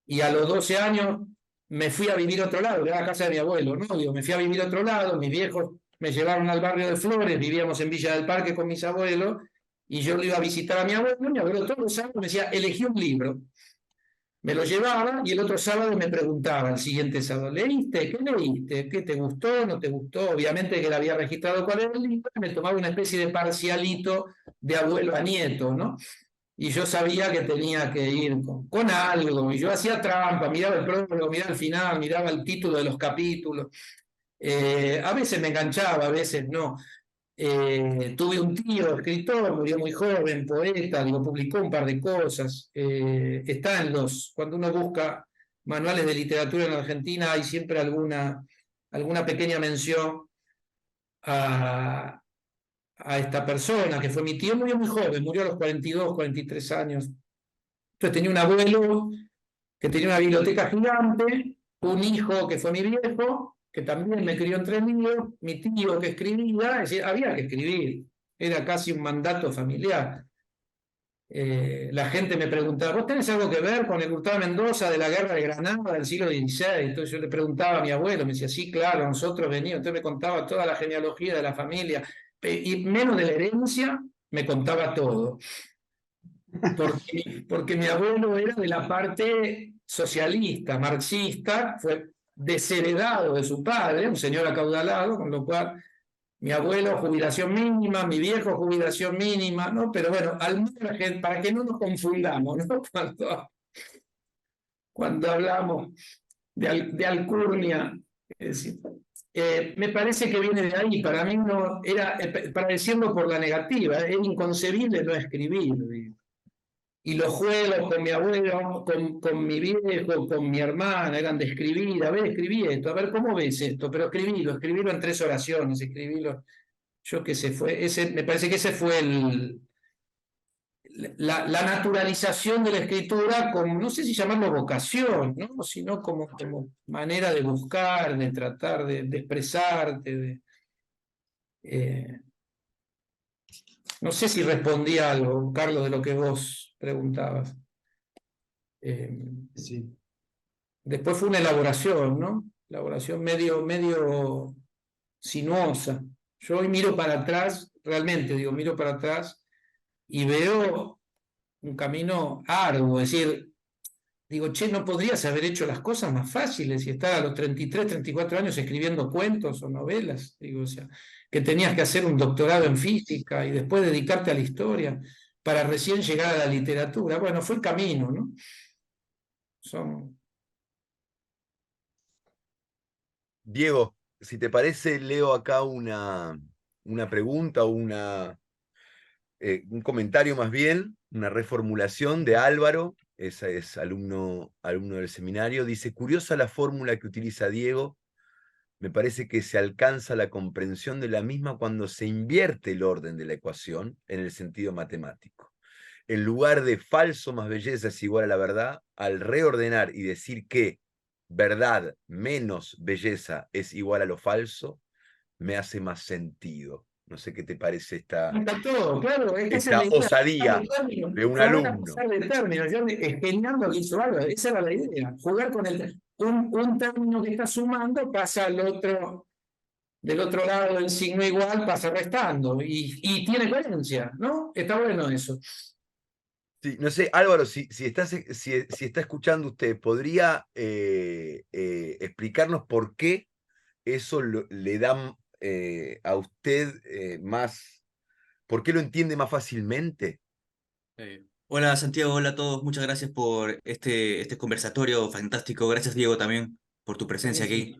y a los 12 años me fui a vivir a otro lado, era la casa de mi abuelo, ¿no? Digo, me fui a vivir a otro lado, mis viejos me llevaron al barrio de Flores, vivíamos en Villa del Parque con mis abuelos, y yo lo iba a visitar a mi abuelo todos los sábados me decía, elegí un libro. Me lo llevaba y el otro sábado me preguntaba, el siguiente sábado, ¿leíste? ¿Qué leíste? ¿Qué te gustó? ¿No te gustó? Obviamente que le había registrado cuál era el libro, me tomaba una especie de parcialito de abuelo a nieto, ¿no? Y yo sabía que tenía que ir con algo, y yo hacía trampa, miraba el prólogo, miraba el final, miraba el título de los capítulos. A veces me enganchaba, a veces no. Tuve un tío, escritor, murió muy joven, poeta, digo, publicó un par de cosas. Está cuando uno busca manuales de literatura en Argentina, hay siempre alguna pequeña mención a esta persona, que fue mi tío, murió muy joven, murió a los 42, 43 años. Entonces tenía un abuelo que tenía una biblioteca gigante, un hijo que fue mi viejo, que también me crió entre libros, mi tío que escribía, es decir, había que escribir, era casi un mandato familiar. la gente me preguntaba, ¿vos tenés algo que ver con el Hurtado de Mendoza de la guerra de Granada del siglo XVI? Entonces yo le preguntaba a mi abuelo, me decía, sí, claro, nosotros venimos. Entonces me contaba toda la genealogía de la familia, y menos de la herencia, me contaba todo. Porque mi abuelo era de la parte socialista, marxista, fue desheredado de su padre, un señor acaudalado, con lo cual mi abuelo jubilación mínima, mi viejo jubilación mínima, ¿no? Pero bueno, al margen, para que no nos confundamos, ¿no? Cuando hablamos de alcurnia, es decir, me parece que viene de ahí. Para mí no era, para decirlo por la negativa, es inconcebible no escribir. Y los juegos con mi abuelo, con mi viejo, con mi hermana, eran de escribir. A ver, escribí esto, a ver cómo ves esto, pero escribilo en 3 oraciones, escribilo. Yo que sé, me parece que ese fue la naturalización de la escritura, como, no sé si llamarlo vocación, ¿no? Sino como manera de buscar, de tratar de expresarte. No sé si respondí a algo, Carlos, de lo que vos preguntabas. Sí. Después fue una elaboración, ¿no? Elaboración medio sinuosa. Yo hoy miro para atrás, realmente digo, miro para atrás y veo un camino arduo, es decir, digo, che, ¿no podrías haber hecho las cosas más fáciles y estar a los 33, 34 años escribiendo cuentos o novelas? Digo, o sea, que tenías que hacer un doctorado en física y después dedicarte a la historia para recién llegar a la literatura. Bueno, fue el camino, ¿no? Son... Diego, si te parece, leo acá una pregunta o un comentario más bien, una reformulación de Álvaro, ese es alumno del seminario. Dice, curiosa la fórmula que utiliza Diego, me parece que se alcanza la comprensión de la misma cuando se invierte el orden de la ecuación en el sentido matemático. En lugar de falso más belleza es igual a la verdad, al reordenar y decir que verdad menos belleza es igual a lo falso, me hace más sentido. No sé qué te parece Está todo, claro, es que esa es esta la idea. osadía de un Jugar a alumno. pasar de términos. Es genial lo que hizo Álvaro, esa era la idea. Jugar con un término que está sumando pasa al otro, del otro lado del signo igual, pasa restando. Y tiene coherencia, ¿no? Está bueno eso. Sí, no sé, Álvaro, si está escuchando usted, ¿podría explicarnos por qué eso le da a usted más, por qué lo entiende más fácilmente? Hola Santiago, hola a todos, muchas gracias por este conversatorio fantástico, gracias Diego también por tu presencia aquí.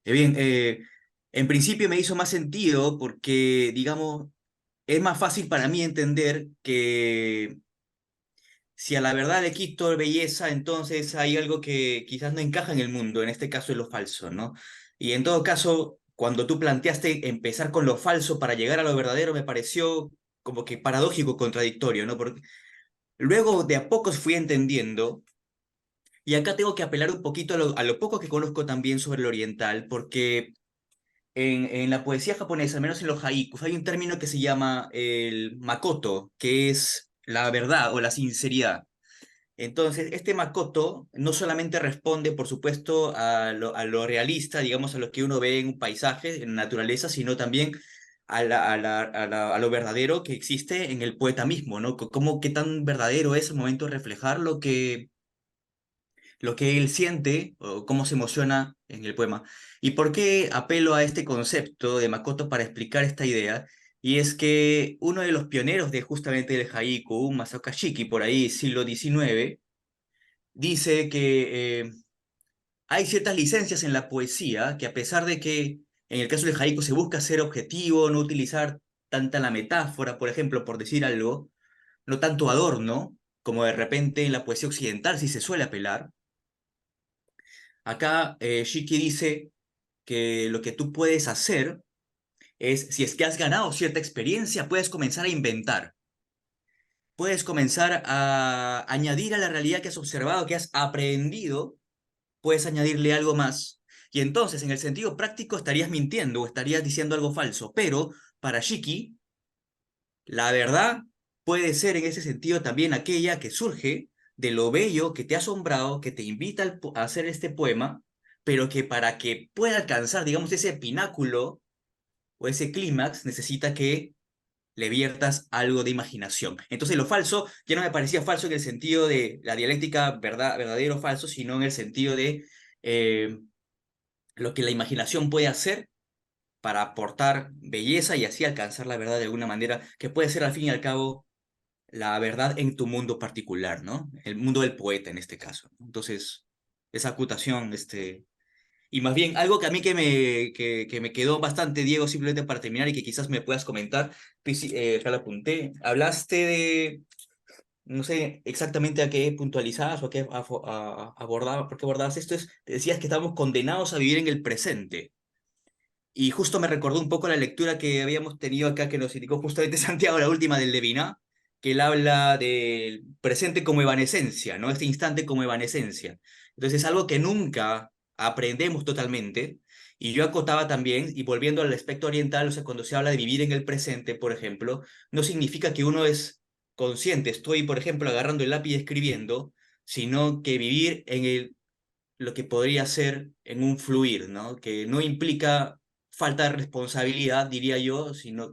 Buenísimo. Bien, en principio me hizo más sentido porque, digamos, es más fácil para mí entender que si a la verdad le quito belleza, entonces hay algo que quizás no encaja en el mundo, en este caso es lo falso, ¿no? Y en todo caso, cuando tú planteaste empezar con lo falso para llegar a lo verdadero, me pareció como que paradójico, contradictorio, ¿no? Porque luego de a pocos fui entendiendo, y acá tengo que apelar un poquito a lo poco que conozco también sobre el oriental, porque en la poesía japonesa, al menos en los haikus, hay un término que se llama el makoto, que es la verdad o la sinceridad. Entonces, este makoto no solamente responde, por supuesto, a lo realista, digamos, a lo que uno ve en un paisaje, en la naturaleza, sino también a lo verdadero que existe en el poeta mismo, ¿no? Cómo, qué tan verdadero es el momento de reflejar lo que él siente o cómo se emociona en el poema. ¿Y por qué apelo a este concepto de Makoto para explicar esta idea? Y es que uno de los pioneros de justamente el haiku, Masaoka Shiki, por ahí, siglo XIX, dice que hay ciertas licencias en la poesía que a pesar de que en el caso del haiku se busca ser objetivo, no utilizar tanta la metáfora, por ejemplo, por decir algo, no tanto adorno, como de repente en la poesía occidental sí se suele apelar. Acá Shiki dice que lo que tú puedes hacer es, si es que has ganado cierta experiencia, puedes comenzar a inventar. Puedes comenzar a añadir a la realidad que has observado, que has aprendido, puedes añadirle algo más. Y entonces, en el sentido práctico, estarías mintiendo o estarías diciendo algo falso. Pero para Shiki, la verdad puede ser en ese sentido también aquella que surge de lo bello que te ha asombrado, que te invita a hacer este poema, pero que para que pueda alcanzar, digamos, ese pináculo o ese clímax, necesita que le viertas algo de imaginación. Entonces lo falso ya no me parecía falso en el sentido de la dialéctica verdadero o falso, sino en el sentido de lo que la imaginación puede hacer para aportar belleza y así alcanzar la verdad de alguna manera, que puede ser al fin y al cabo la verdad en tu mundo particular, ¿no? El mundo del poeta en este caso. Entonces, esa acotación, y más bien, algo que a mí que me quedó bastante, Diego, simplemente para terminar y que quizás me puedas comentar, ya lo apunté, hablaste de, no sé exactamente a qué puntualizabas o a qué abordabas, por qué abordabas esto, decías que estamos condenados a vivir en el presente. Y justo me recordó un poco la lectura que habíamos tenido acá, que nos indicó justamente Santiago, la última del Levinas, que él habla del presente como evanescencia, ¿no? Este instante como evanescencia. Entonces es algo que nunca aprendemos totalmente. Y yo acotaba también, y volviendo al aspecto oriental, o sea, cuando se habla de vivir en el presente, por ejemplo, no significa que uno es consciente, estoy, por ejemplo, agarrando el lápiz y escribiendo, sino que vivir en lo que podría ser en un fluir, ¿no? Que no implica falta de responsabilidad, diría yo, sino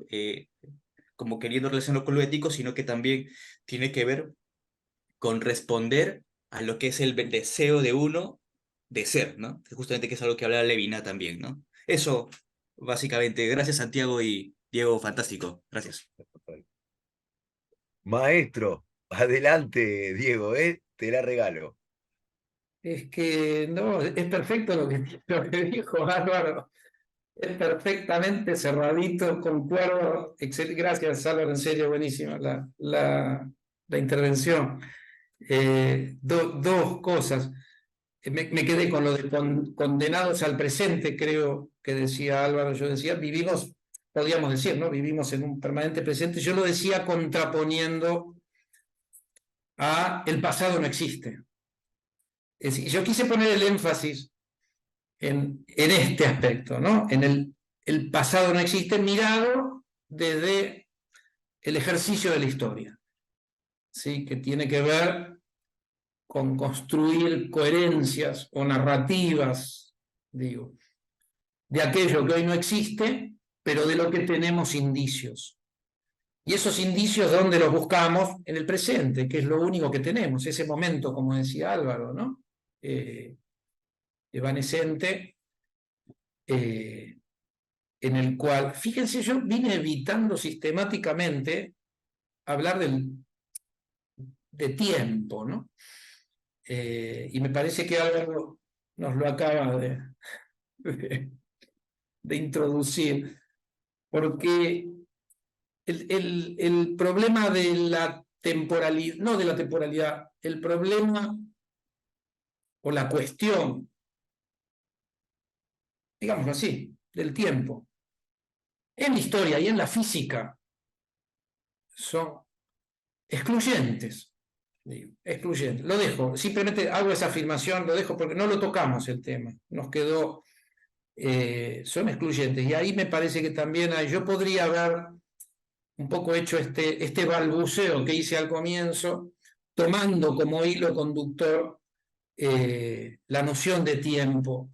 como queriendo relacionarlo con lo ético, sino que también tiene que ver con responder a lo que es el deseo de uno de ser, ¿no? Que justamente que es algo que habla Levina también, ¿no? Eso, básicamente. Gracias, Santiago y Diego, fantástico. Gracias. Maestro, adelante, Diego, te la regalo. Es que no, es perfecto lo que dijo Álvaro. Es perfectamente cerradito, concuerdo. Gracias, Álvaro, en serio, buenísima la intervención. Dos cosas. Me quedé con lo de condenados al presente, creo que decía Álvaro. Yo decía, vivimos, podríamos decir, ¿no? Vivimos en un permanente presente. Yo lo decía contraponiendo a el pasado no existe. Es decir, yo quise poner el énfasis en este aspecto, ¿no? En el pasado no existe mirado desde el ejercicio de la historia, ¿sí? Que tiene que ver con construir coherencias o narrativas, digo, de aquello que hoy no existe, pero de lo que tenemos indicios. Y esos indicios, ¿dónde los buscamos? En el presente, que es lo único que tenemos, ese momento, como decía Álvaro, ¿no? Evanescente, en el cual, fíjense, yo vine evitando sistemáticamente hablar de tiempo, ¿no? Y me parece que Álvaro nos lo acaba de introducir, porque el problema de la temporalidad, no de la temporalidad, el problema o la cuestión, digámoslo así, del tiempo, en la historia y en la física son excluyentes. Digo, excluyentes. Lo dejo, simplemente hago esa afirmación, lo dejo porque no lo tocamos el tema, nos quedó, son excluyentes. Y ahí me parece que también yo podría haber un poco hecho este balbuceo que hice al comienzo, tomando como hilo conductor la noción de tiempo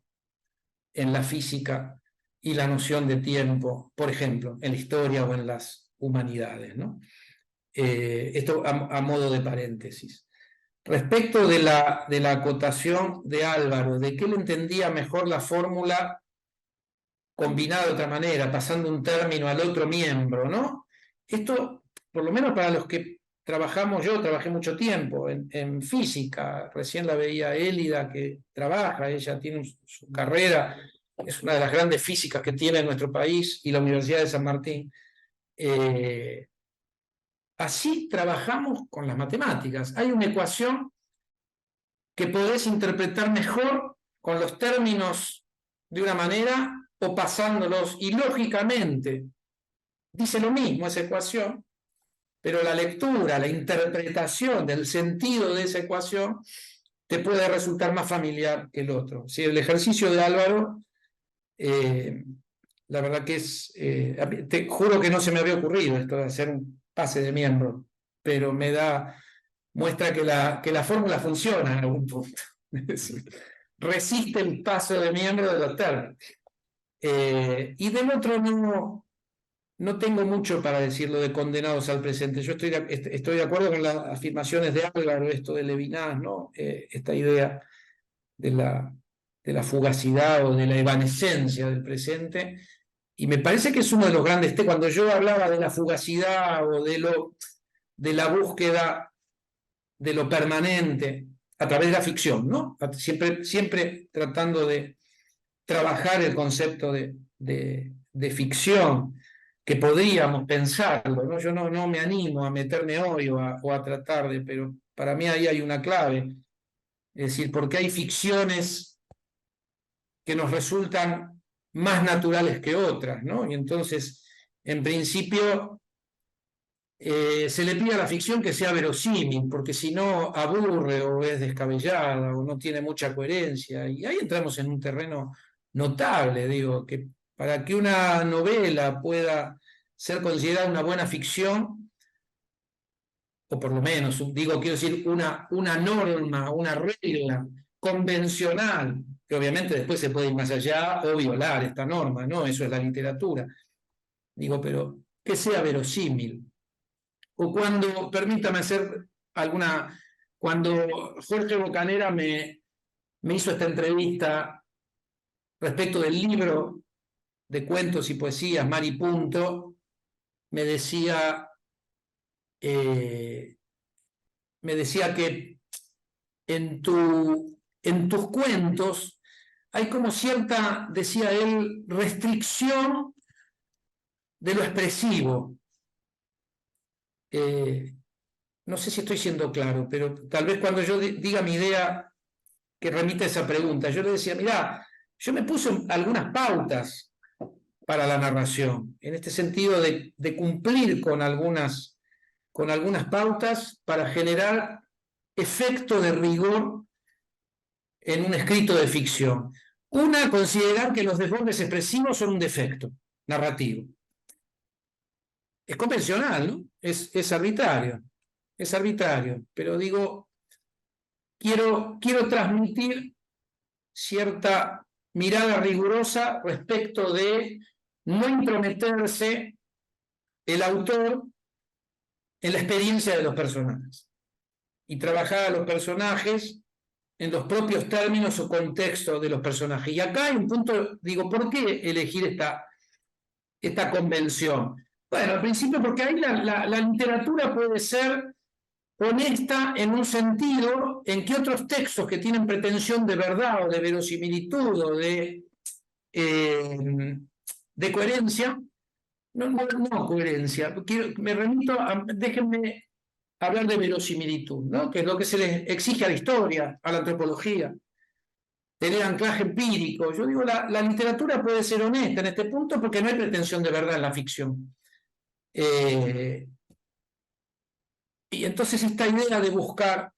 en la física y la noción de tiempo, por ejemplo, en la historia o en las humanidades, ¿no? Esto a modo de paréntesis. Respecto de la acotación de Álvaro, de que él entendía mejor la fórmula combinada de otra manera, pasando un término al otro miembro, ¿no? Esto, por lo menos para los que trabajamos, yo trabajé mucho tiempo en física, recién la veía Élida que trabaja, ella tiene su carrera, es una de las grandes físicas que tiene nuestro país y la Universidad de San Martín. Así trabajamos con las matemáticas. Hay una ecuación que podés interpretar mejor con los términos de una manera o pasándolos, y lógicamente dice lo mismo esa ecuación, pero la lectura, la interpretación del sentido de esa ecuación te puede resultar más familiar que el otro. Si el ejercicio de Álvaro, la verdad que es, te juro que no se me había ocurrido esto de hacer un pase de miembro. pero muestra que la fórmula funciona en algún punto. Resiste el paso de miembro de los términos. Y del otro no tengo mucho para decirlo de condenados al presente. Yo estoy de acuerdo con las afirmaciones de Álvaro, esto de Levinas, ¿no? Esta idea de la fugacidad o de la evanescencia del presente. Y me parece que es uno de los grandes temas. Cuando yo hablaba de la fugacidad o de la búsqueda de lo permanente a través de la ficción, ¿no? Siempre tratando de trabajar el concepto de ficción, que podríamos pensarlo, ¿no? Yo no me animo a meterme hoy o a tratar de, pero para mí ahí hay una clave. Es decir, porque hay ficciones que nos resultan más naturales que otras, ¿no? Y entonces, en principio, se le pide a la ficción que sea verosímil, porque si no aburre o es descabellada o no tiene mucha coherencia. Y ahí entramos en un terreno notable, digo, que para que una novela pueda ser considerada una buena ficción, o por lo menos, quiero decir, una norma, una regla convencional, que obviamente después se puede ir más allá o violar esta norma, ¿no? Eso es la literatura. Digo, pero que sea verosímil. O cuando, permítame hacer cuando Jorge Bocanera me hizo esta entrevista respecto del libro de cuentos y poesías, Mar y Punto, me decía que en tus cuentos hay como cierta, decía él, restricción de lo expresivo. No sé si estoy siendo claro, pero tal vez cuando yo diga mi idea que remite a esa pregunta, yo le decía, mirá, yo me puse algunas pautas para la narración, en este sentido de cumplir con algunas pautas para generar efecto de rigor en un escrito de ficción. Una, considerar que los desbordes expresivos son un defecto narrativo. Es convencional, ¿no? Es arbitrario. Es arbitrario, pero digo, quiero transmitir cierta mirada rigurosa respecto de no intrometerse el autor en la experiencia de los personajes y trabajar a los personajes en los propios términos o contextos de los personajes. Y acá hay un punto, digo, ¿por qué elegir esta convención? Bueno, al principio porque ahí la literatura puede ser honesta en un sentido en que otros textos que tienen pretensión de verdad o de verosimilitud o de coherencia, no coherencia, me remito déjenme hablar de verosimilitud, ¿no? Que es lo que se le exige a la historia, a la antropología, tener anclaje empírico. Yo digo, la literatura puede ser honesta en este punto porque no hay pretensión de verdad en la ficción. Y entonces esta idea de buscar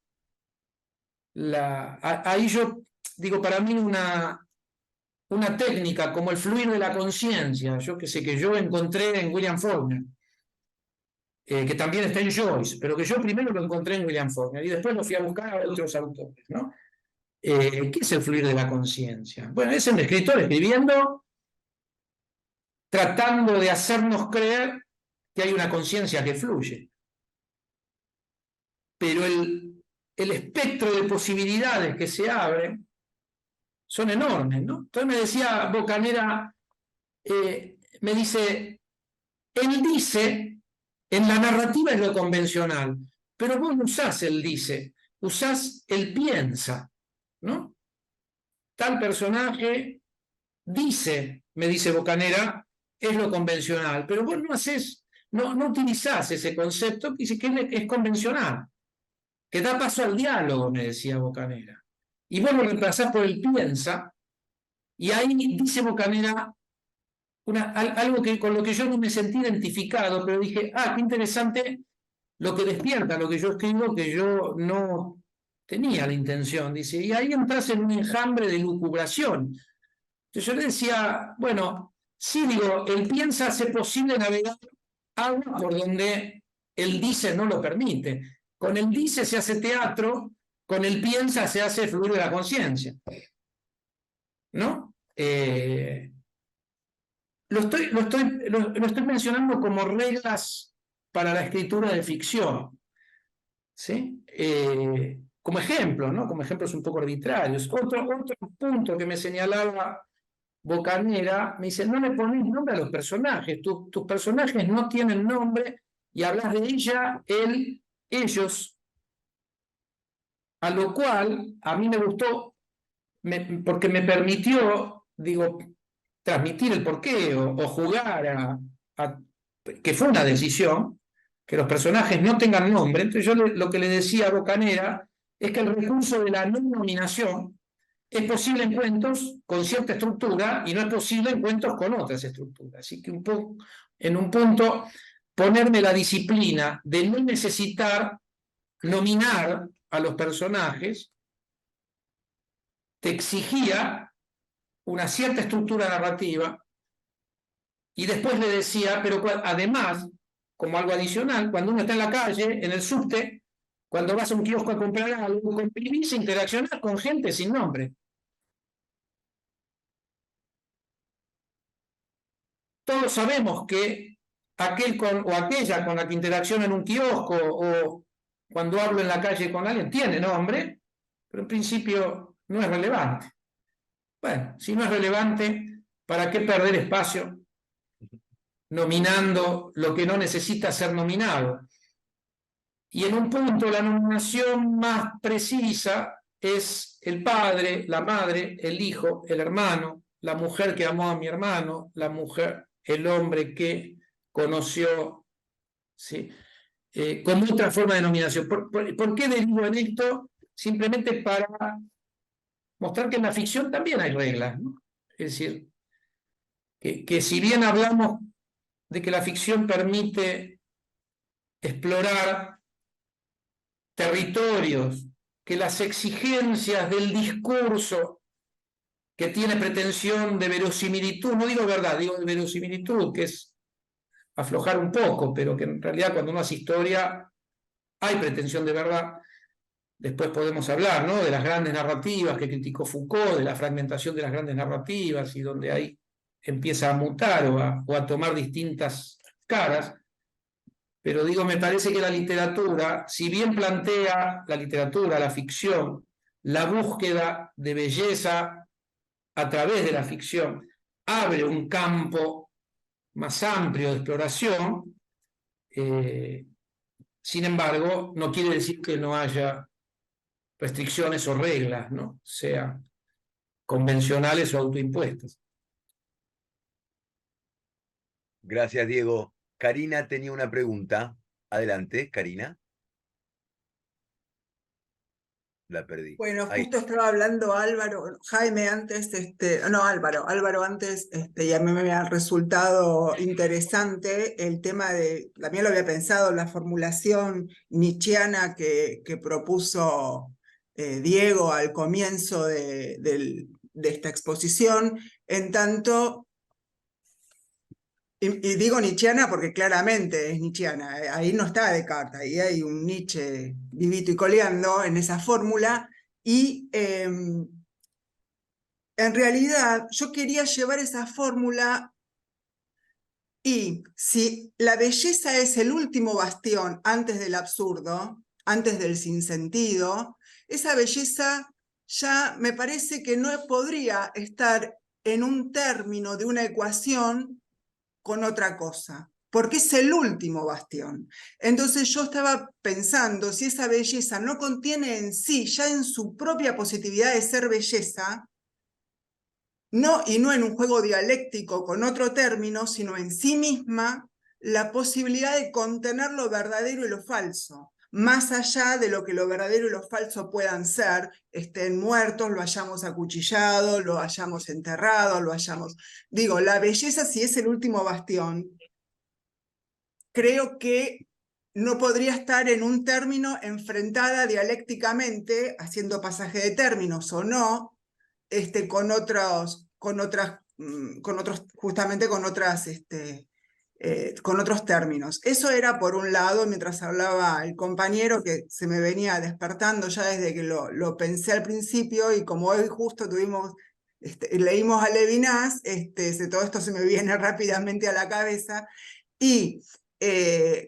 ahí yo digo, para mí una técnica como el fluir de la conciencia, yo que sé, que yo encontré en William Faulkner, que también está en Joyce, pero que yo primero lo encontré en William Faulkner y después lo fui a buscar a otros autores, ¿no? ¿Qué es el fluir de la conciencia? Bueno, es el escritor escribiendo, tratando de hacernos creer que hay una conciencia que fluye. Pero el espectro de posibilidades que se abren son enormes, ¿no? Entonces me decía Bocanera, me dice, él dice, en la narrativa es lo convencional, pero vos no usás el dice, usás el piensa, ¿no? Tal personaje dice, me dice Bocanera, es lo convencional, pero vos no utilizás ese concepto que dice que es convencional, que da paso al diálogo, me decía Bocanera. Y vos lo reemplazás por el piensa, y ahí dice Bocanera algo con lo que yo no me sentí identificado, pero dije, qué interesante lo que despierta, lo que yo escribo, que yo no tenía la intención, dice, y ahí entras en un enjambre de lucubración. Entonces yo le decía, bueno, sí, digo, el piensa hace posible navegar agua por donde el dice no lo permite. Con el dice se hace teatro, con el piensa se hace fluir de la conciencia. ¿No? Lo estoy mencionando como reglas para la escritura de ficción, ¿sí? Como ejemplo, ¿no? Como ejemplos un poco arbitrarios. Otro punto que me señalaba Bocanera, me dice, no le pones nombre a los personajes, tus personajes no tienen nombre y hablas de ella, él, ellos, a lo cual a mí me gustó porque me permitió, digo, transmitir el porqué o jugar que fue una decisión, que los personajes no tengan nombre. Entonces yo lo que le decía a Bocanera es que el recurso de la no nominación es posible en cuentos con cierta estructura y no es posible en cuentos con otras estructuras. Así que en un punto ponerme la disciplina de no necesitar nominar a los personajes te exigía una cierta estructura narrativa y después le decía, pero además, como algo adicional, cuando uno está en la calle, en el subte, cuando vas a un kiosco a comprar algo, comprimís e interaccionar con gente sin nombre. Todos sabemos que aquel o aquella con la que interacciona en un kiosco o cuando hablo en la calle con alguien tiene nombre, pero en principio no es relevante. Bueno, si no es relevante, ¿para qué perder espacio nominando lo que no necesita ser nominado? Y en un punto la nominación más precisa es el padre, la madre, el hijo, el hermano, la mujer que amó a mi hermano, la mujer, el hombre que conoció, ¿sí? Como otra forma de nominación. ¿Por qué derivo en esto? Simplemente para mostrar que en la ficción también hay reglas, ¿no? Es decir, que si bien hablamos de que la ficción permite explorar territorios, que las exigencias del discurso que tiene pretensión de verosimilitud, no digo verdad, digo de verosimilitud, que es aflojar un poco, pero que en realidad cuando uno hace historia hay pretensión de verdad. Después podemos hablar, ¿no?, de las grandes narrativas que criticó Foucault, de la fragmentación de las grandes narrativas y donde ahí empieza a mutar o a tomar distintas caras. Pero digo, me parece que la literatura, si bien plantea la literatura, la ficción, la búsqueda de belleza a través de la ficción, abre un campo más amplio de exploración, sin embargo, no quiere decir que no haya restricciones o reglas, ¿no?, sean convencionales o autoimpuestas. Gracias, Diego. Karina tenía una pregunta. Adelante, Karina. La perdí. Bueno, Ahí. justo estaba hablando Jaime antes, no, Álvaro antes, y a mí me ha resultado interesante el tema también lo había pensado, la formulación nietzscheana que propuso Diego al comienzo de esta exposición, en tanto, y digo nietzscheana porque claramente es nietzscheana, ahí no está Descartes, ahí hay un Nietzsche vivito y coleando en esa fórmula. Y en realidad yo quería llevar esa fórmula y si la belleza es el último bastión antes del absurdo, antes del sinsentido, esa belleza ya me parece que no podría estar en un término de una ecuación con otra cosa, porque es el último bastión. Entonces yo estaba pensando, si esa belleza no contiene en sí, ya en su propia positividad de ser belleza, y no en un juego dialéctico con otro término, sino en sí misma, la posibilidad de contener lo verdadero y lo falso, más allá de lo que lo verdadero y lo falso puedan ser, estén muertos, lo hayamos acuchillado, lo hayamos enterrado, lo hayamos... Digo, la belleza, si es el último bastión, creo que no podría estar en un término enfrentada dialécticamente, haciendo pasaje de términos o no, justamente con otras con otros términos. Eso era por un lado, mientras hablaba el compañero, que se me venía despertando ya desde que lo pensé al principio, y como hoy justo leímos a Levinas, todo esto se me viene rápidamente a la cabeza. Y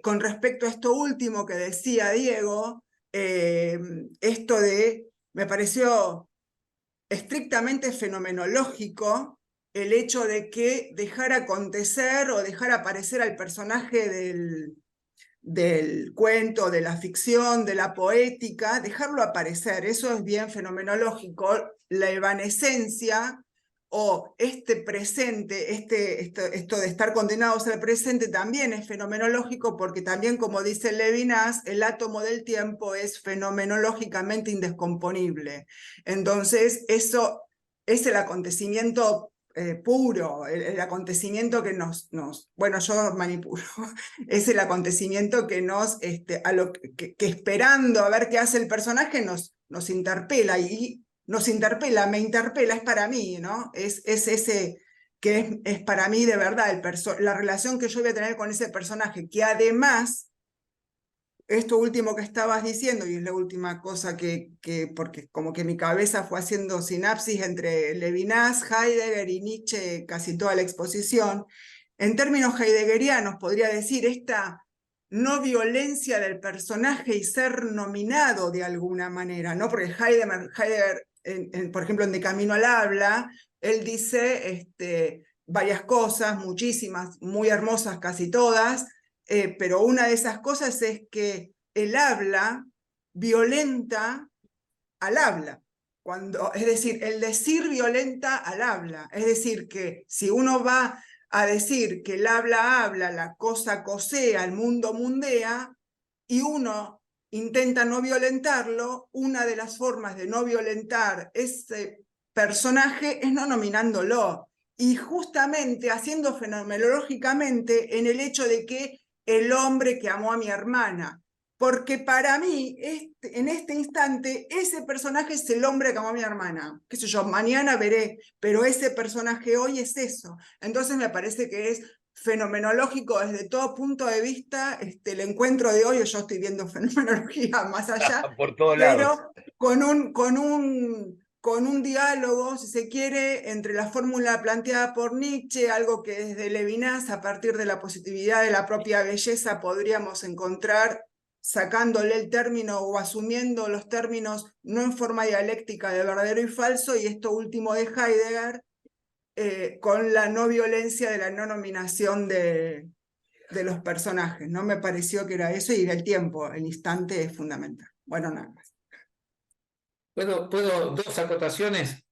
con respecto a esto último que decía Diego, me pareció estrictamente fenomenológico el hecho de que dejar acontecer o dejar aparecer al personaje del cuento, de la ficción, de la poética, dejarlo aparecer, eso es bien fenomenológico. La evanescencia o este presente, esto de estar condenados al presente también es fenomenológico, porque también, como dice Levinas, el átomo del tiempo es fenomenológicamente indescomponible. Entonces, eso es el acontecimiento puro, el acontecimiento que bueno, yo manipulo, es el acontecimiento que que esperando a ver qué hace el personaje nos interpela, y nos interpela, me interpela, es para mí, ¿no? Es ese que es para mí de verdad la relación que yo voy a tener con ese personaje, que además, esto último que estabas diciendo, y es la última cosa porque como que mi cabeza fue haciendo sinapsis entre Levinas, Heidegger y Nietzsche casi toda la exposición, en términos heideggerianos podría decir esta no violencia del personaje y ser nominado de alguna manera, ¿no? Porque Heidegger por ejemplo, en De Camino al Habla, él dice varias cosas, muchísimas, muy hermosas casi todas, pero una de esas cosas es que el habla violenta al habla. Es decir, el decir violenta al habla. Es decir, que si uno va a decir que el habla habla, la cosa cosea, el mundo mundea, y uno intenta no violentarlo, una de las formas de no violentar ese personaje es no nominándolo, y justamente haciendo fenomenológicamente en el hecho de que el hombre que amó a mi hermana, porque para mí, en este instante, ese personaje es el hombre que amó a mi hermana. Qué sé yo, mañana veré, pero ese personaje hoy es eso. Entonces me parece que es fenomenológico desde todo punto de vista. El encuentro de hoy, yo estoy viendo fenomenología más allá, Por todos lados. pero con un diálogo, si se quiere, entre la fórmula planteada por Nietzsche, algo que desde Levinas, a partir de la positividad de la propia belleza, podríamos encontrar, sacándole el término o asumiendo los términos no en forma dialéctica de verdadero y falso, y esto último de Heidegger, con la no violencia de la no nominación de los personajes. No me pareció que era eso, y el tiempo, el instante es fundamental. Bueno, nada más. ¿Puedo dos acotaciones?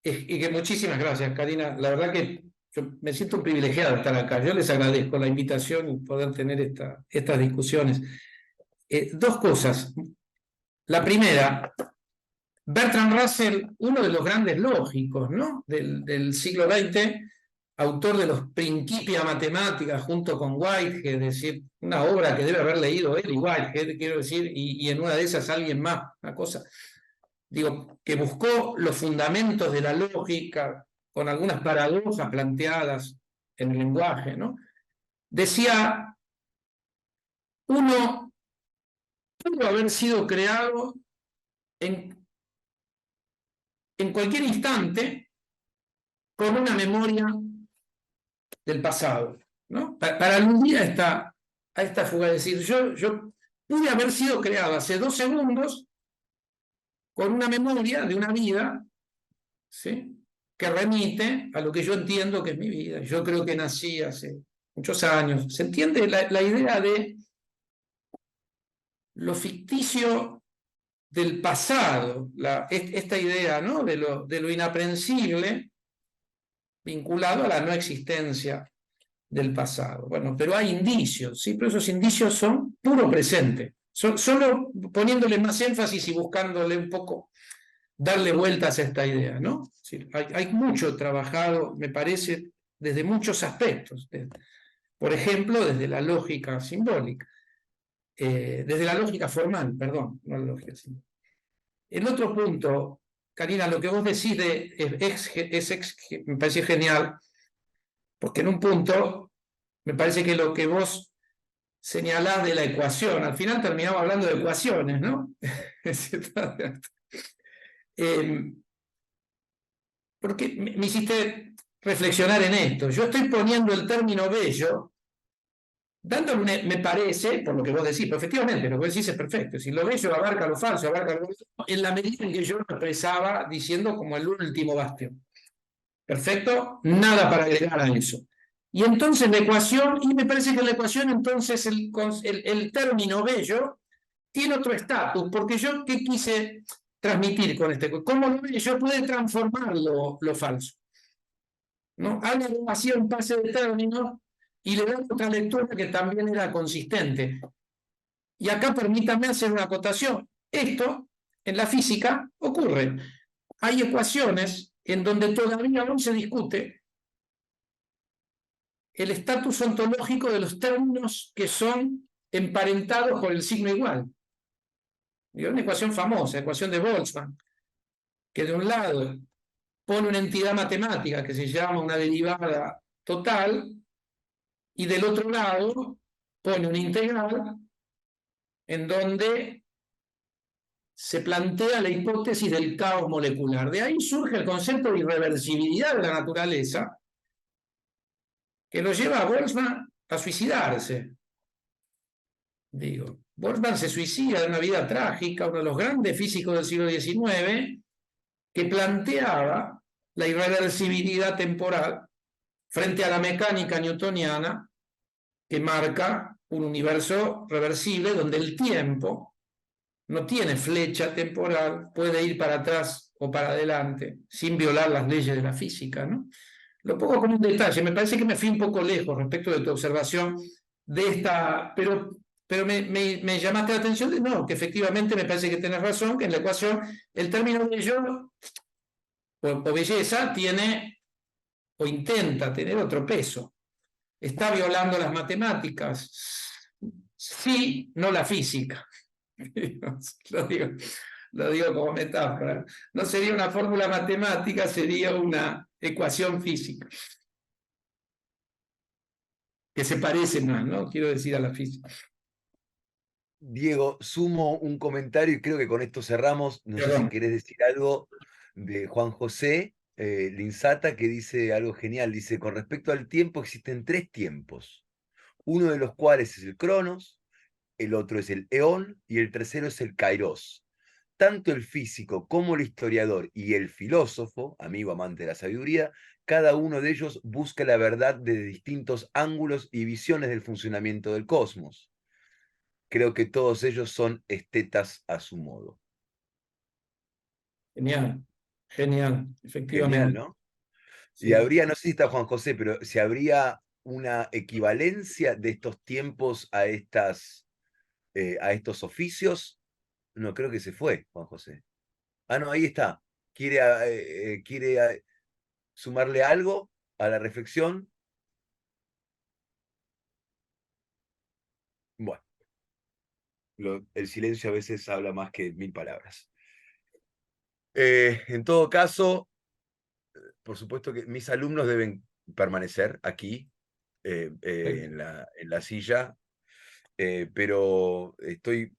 Y que muchísimas gracias, Karina. La verdad que yo me siento privilegiado de estar acá. Yo les agradezco la invitación y poder tener estas discusiones. Dos cosas. La primera, Bertrand Russell, uno de los grandes lógicos, ¿no? del siglo XX, autor de los Principia Mathematica junto con Whitehead, es decir, una obra que debe haber leído él y Whitehead, quiero decir, y en una de esas alguien más, una cosa, digo, que buscó los fundamentos de la lógica con algunas paradojas planteadas en el lenguaje, ¿no? Decía, uno pudo haber sido creado en cualquier instante con una memoria del pasado, ¿no? Para aludir a esta fuga, es decir, yo pude haber sido creado hace 2 segundos con una memoria de una vida, ¿sí?, que remite a lo que yo entiendo que es mi vida. Yo creo que nací hace muchos años. ¿Se entiende la idea de lo ficticio del pasado? Esta idea, ¿no?, de lo inaprehensible vinculado a la no existencia del pasado. Bueno, pero hay indicios, ¿sí? Pero esos indicios son puro presente. Solo poniéndole más énfasis y buscándole un poco, darle vueltas a esta idea, ¿no? Sí, hay mucho trabajado, me parece, desde muchos aspectos. Por ejemplo, desde la lógica simbólica. Desde la lógica formal, perdón, no la lógica simbólica. El otro punto, Karina, lo que vos decís me parece genial, porque en un punto Me parece que lo que vos señalás de la ecuación, al final terminamos hablando de ecuaciones, ¿no? Porque me hiciste reflexionar en esto. Yo estoy poniendo el término bello, dándole, me parece, por lo que vos decís, pero efectivamente, lo que vos decís es perfecto. Si lo bello abarca lo falso, abarca lo bello, en la medida en que yo lo expresaba diciendo como el último bastión. Perfecto, nada para agregar a eso. Y entonces la ecuación, y me parece que la ecuación entonces el término bello tiene otro estatus, porque yo qué quise transmitir con este, cómo lo bello puede transformar lo falso, ¿no? Algo hacía un pase de términos y le da otra lectura que también era consistente. Y acá permítame hacer una acotación. Esto en la física ocurre. Hay ecuaciones en donde todavía aún se discute el estatus ontológico de los términos que son emparentados por el signo igual. Y una ecuación famosa, ecuación de Boltzmann, que de un lado pone una entidad matemática que se llama una derivada total, y del otro lado pone una integral en donde se plantea la hipótesis del caos molecular. De ahí surge el concepto de irreversibilidad de la naturaleza, que lo lleva a Boltzmann a suicidarse. Digo, Boltzmann se suicida de una vida trágica, uno de los grandes físicos del siglo XIX, que planteaba la irreversibilidad temporal frente a la mecánica newtoniana, que marca un universo reversible donde el tiempo no tiene flecha temporal, puede ir para atrás o para adelante, sin violar las leyes de la física, ¿no? Lo pongo como un detalle, me parece que me fui un poco lejos respecto de tu observación de esta, pero me llamaste la atención de no, que efectivamente me parece que tenés razón, que en la ecuación el término bello o belleza tiene o intenta tener otro peso. ¿Está violando las matemáticas? Sí, no la física. Lo digo como metáfora. No sería una fórmula matemática, sería una ecuación física. Que se parece más, ¿no? Quiero decir, a la física. Diego, sumo un comentario y creo que con esto cerramos. No sé si querés decir algo de Juan José Linzata, que dice algo genial. Dice, con respecto al tiempo existen 3 tiempos, uno de los cuales es el Cronos, el otro es el Eón y el tercero es el Kairos. Tanto el físico como el historiador y el filósofo, amigo amante de la sabiduría, cada uno de ellos busca la verdad desde distintos ángulos y visiones del funcionamiento del cosmos. Creo que todos ellos son estetas a su modo. Genial, genial, efectivamente. Genial, ¿no? Sí. Y habría, no sé si está Juan José, pero si habría una equivalencia de estos tiempos a estos oficios, no, creo que se fue, Juan José. Ah, no, ahí está. ¿Quiere sumarle algo a la reflexión? Bueno, el silencio a veces habla más que 1000 palabras. En todo caso, por supuesto que mis alumnos deben permanecer aquí en la silla, pero estoy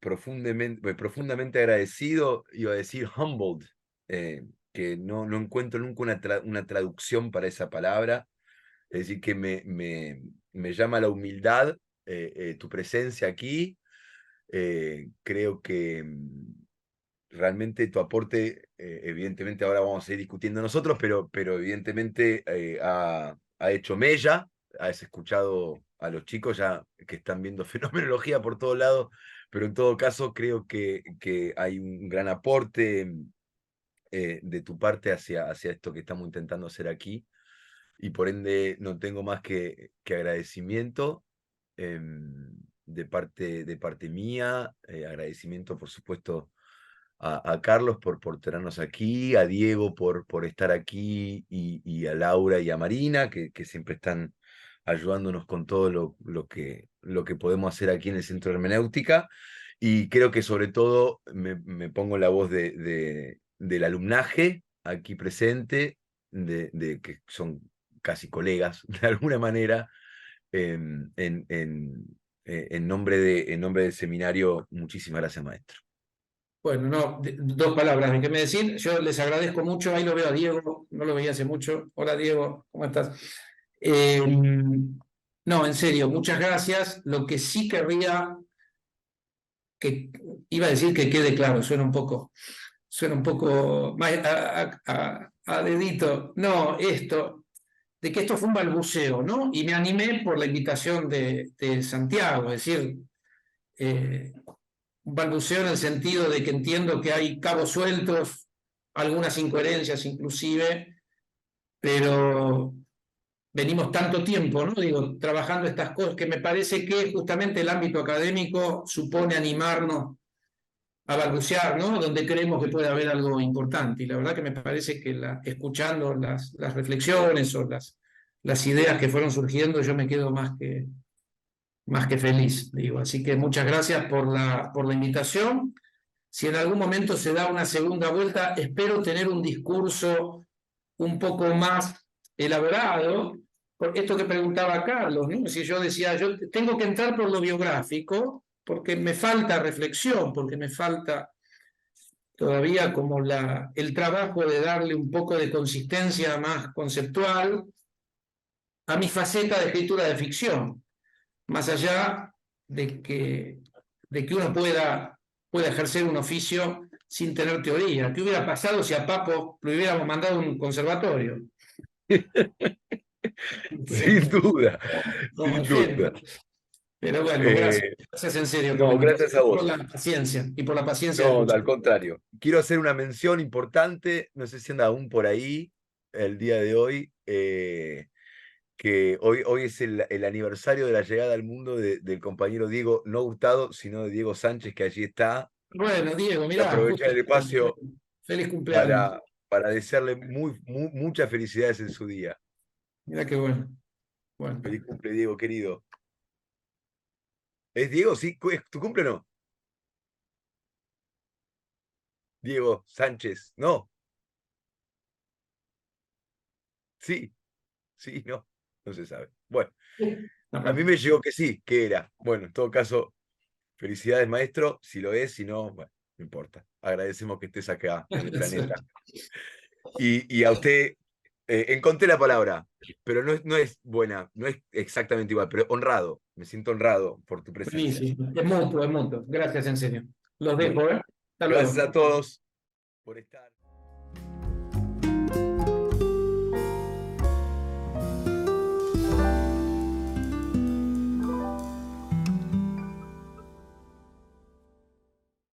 profundamente agradecido, iba a decir humbled, que no encuentro nunca una traducción para esa palabra, es decir, que me llama la humildad tu presencia aquí. Creo que realmente tu aporte, evidentemente ahora vamos a ir discutiendo nosotros, pero evidentemente ha hecho mella, has escuchado a los chicos ya que están viendo fenomenología por todos lados, pero en todo caso creo que hay un gran aporte de tu parte hacia esto que estamos intentando hacer aquí, y por ende no tengo más que agradecimiento de parte mía, agradecimiento por supuesto a Carlos por tenernos aquí, a Diego por estar aquí, y a Laura y a Marina, que siempre están ayudándonos con todo lo que podemos hacer aquí en el Centro de Hermenéutica. Y creo que sobre todo me pongo la voz del alumnaje aquí presente, de que son casi colegas de alguna manera, en nombre del seminario, muchísimas gracias, maestro. Bueno, no, dos palabras, ¿qué me decir? Yo les agradezco mucho, ahí lo veo a Diego, no lo veía hace mucho. Hola Diego, ¿cómo estás? No, en serio, muchas gracias. Lo que sí querría, que iba a decir que quede claro, suena un poco a dedito. No, de que esto fue un balbuceo, ¿no? Y me animé por la invitación de Santiago, es decir, un balbuceo en el sentido de que entiendo que hay cabos sueltos, algunas incoherencias inclusive, pero venimos tanto tiempo, ¿no? Digo, trabajando estas cosas, que me parece que justamente el ámbito académico supone animarnos a balbucear, ¿no? Donde creemos que puede haber algo importante. Y la verdad que me parece que escuchando las reflexiones o las ideas que fueron surgiendo, yo me quedo más que feliz, digo. Así que muchas gracias por la invitación. Si en algún momento se da una segunda vuelta, espero tener un discurso un poco más elaborado, por esto que preguntaba Carlos, ¿no? Si yo decía, yo tengo que entrar por lo biográfico, porque me falta reflexión, porque me falta todavía como el trabajo de darle un poco de consistencia más conceptual a mi faceta de escritura de ficción, más allá de que uno pueda ejercer un oficio sin tener teoría. ¿Qué hubiera pasado si a Papo lo hubiéramos mandado a un conservatorio? Sin duda, Como sin duda. ejemplo. Pero bueno, gracias. Eh, Gracias en serio por la no, gracias a invitación, por vos. la paciencia y por la paciencia de No, escuchar. al contrario. Quiero hacer una mención importante, no sé si anda aún por ahí el día de hoy, que hoy es el aniversario de la llegada al mundo del compañero Diego, no Hurtado, sino de Diego Sánchez, que allí está. Bueno, Diego, Y mirá, aprovechar el espacio feliz cumpleaños. para desearle muchas felicidades en su día. Mirá qué bueno. Bueno, Feliz cumple, Diego, querido. ¿Es Diego? ¿Sí? ¿Es tu cumple o no? Diego Sánchez, no. Sí, sí, no se sabe. Bueno, a mí me llegó que sí, que era. Bueno, en todo caso, felicidades, maestro. Si lo es, si no, bueno, no importa. Agradecemos que estés acá en el planeta. Y a usted, encontré la palabra, pero no es buena, no es exactamente igual, pero honrado. Me siento honrado por tu presencia. buenísimo. Es mutuo, es mutuo. Gracias en serio. Los dejo, ¿eh? Hasta luego. Gracias a todos por estar.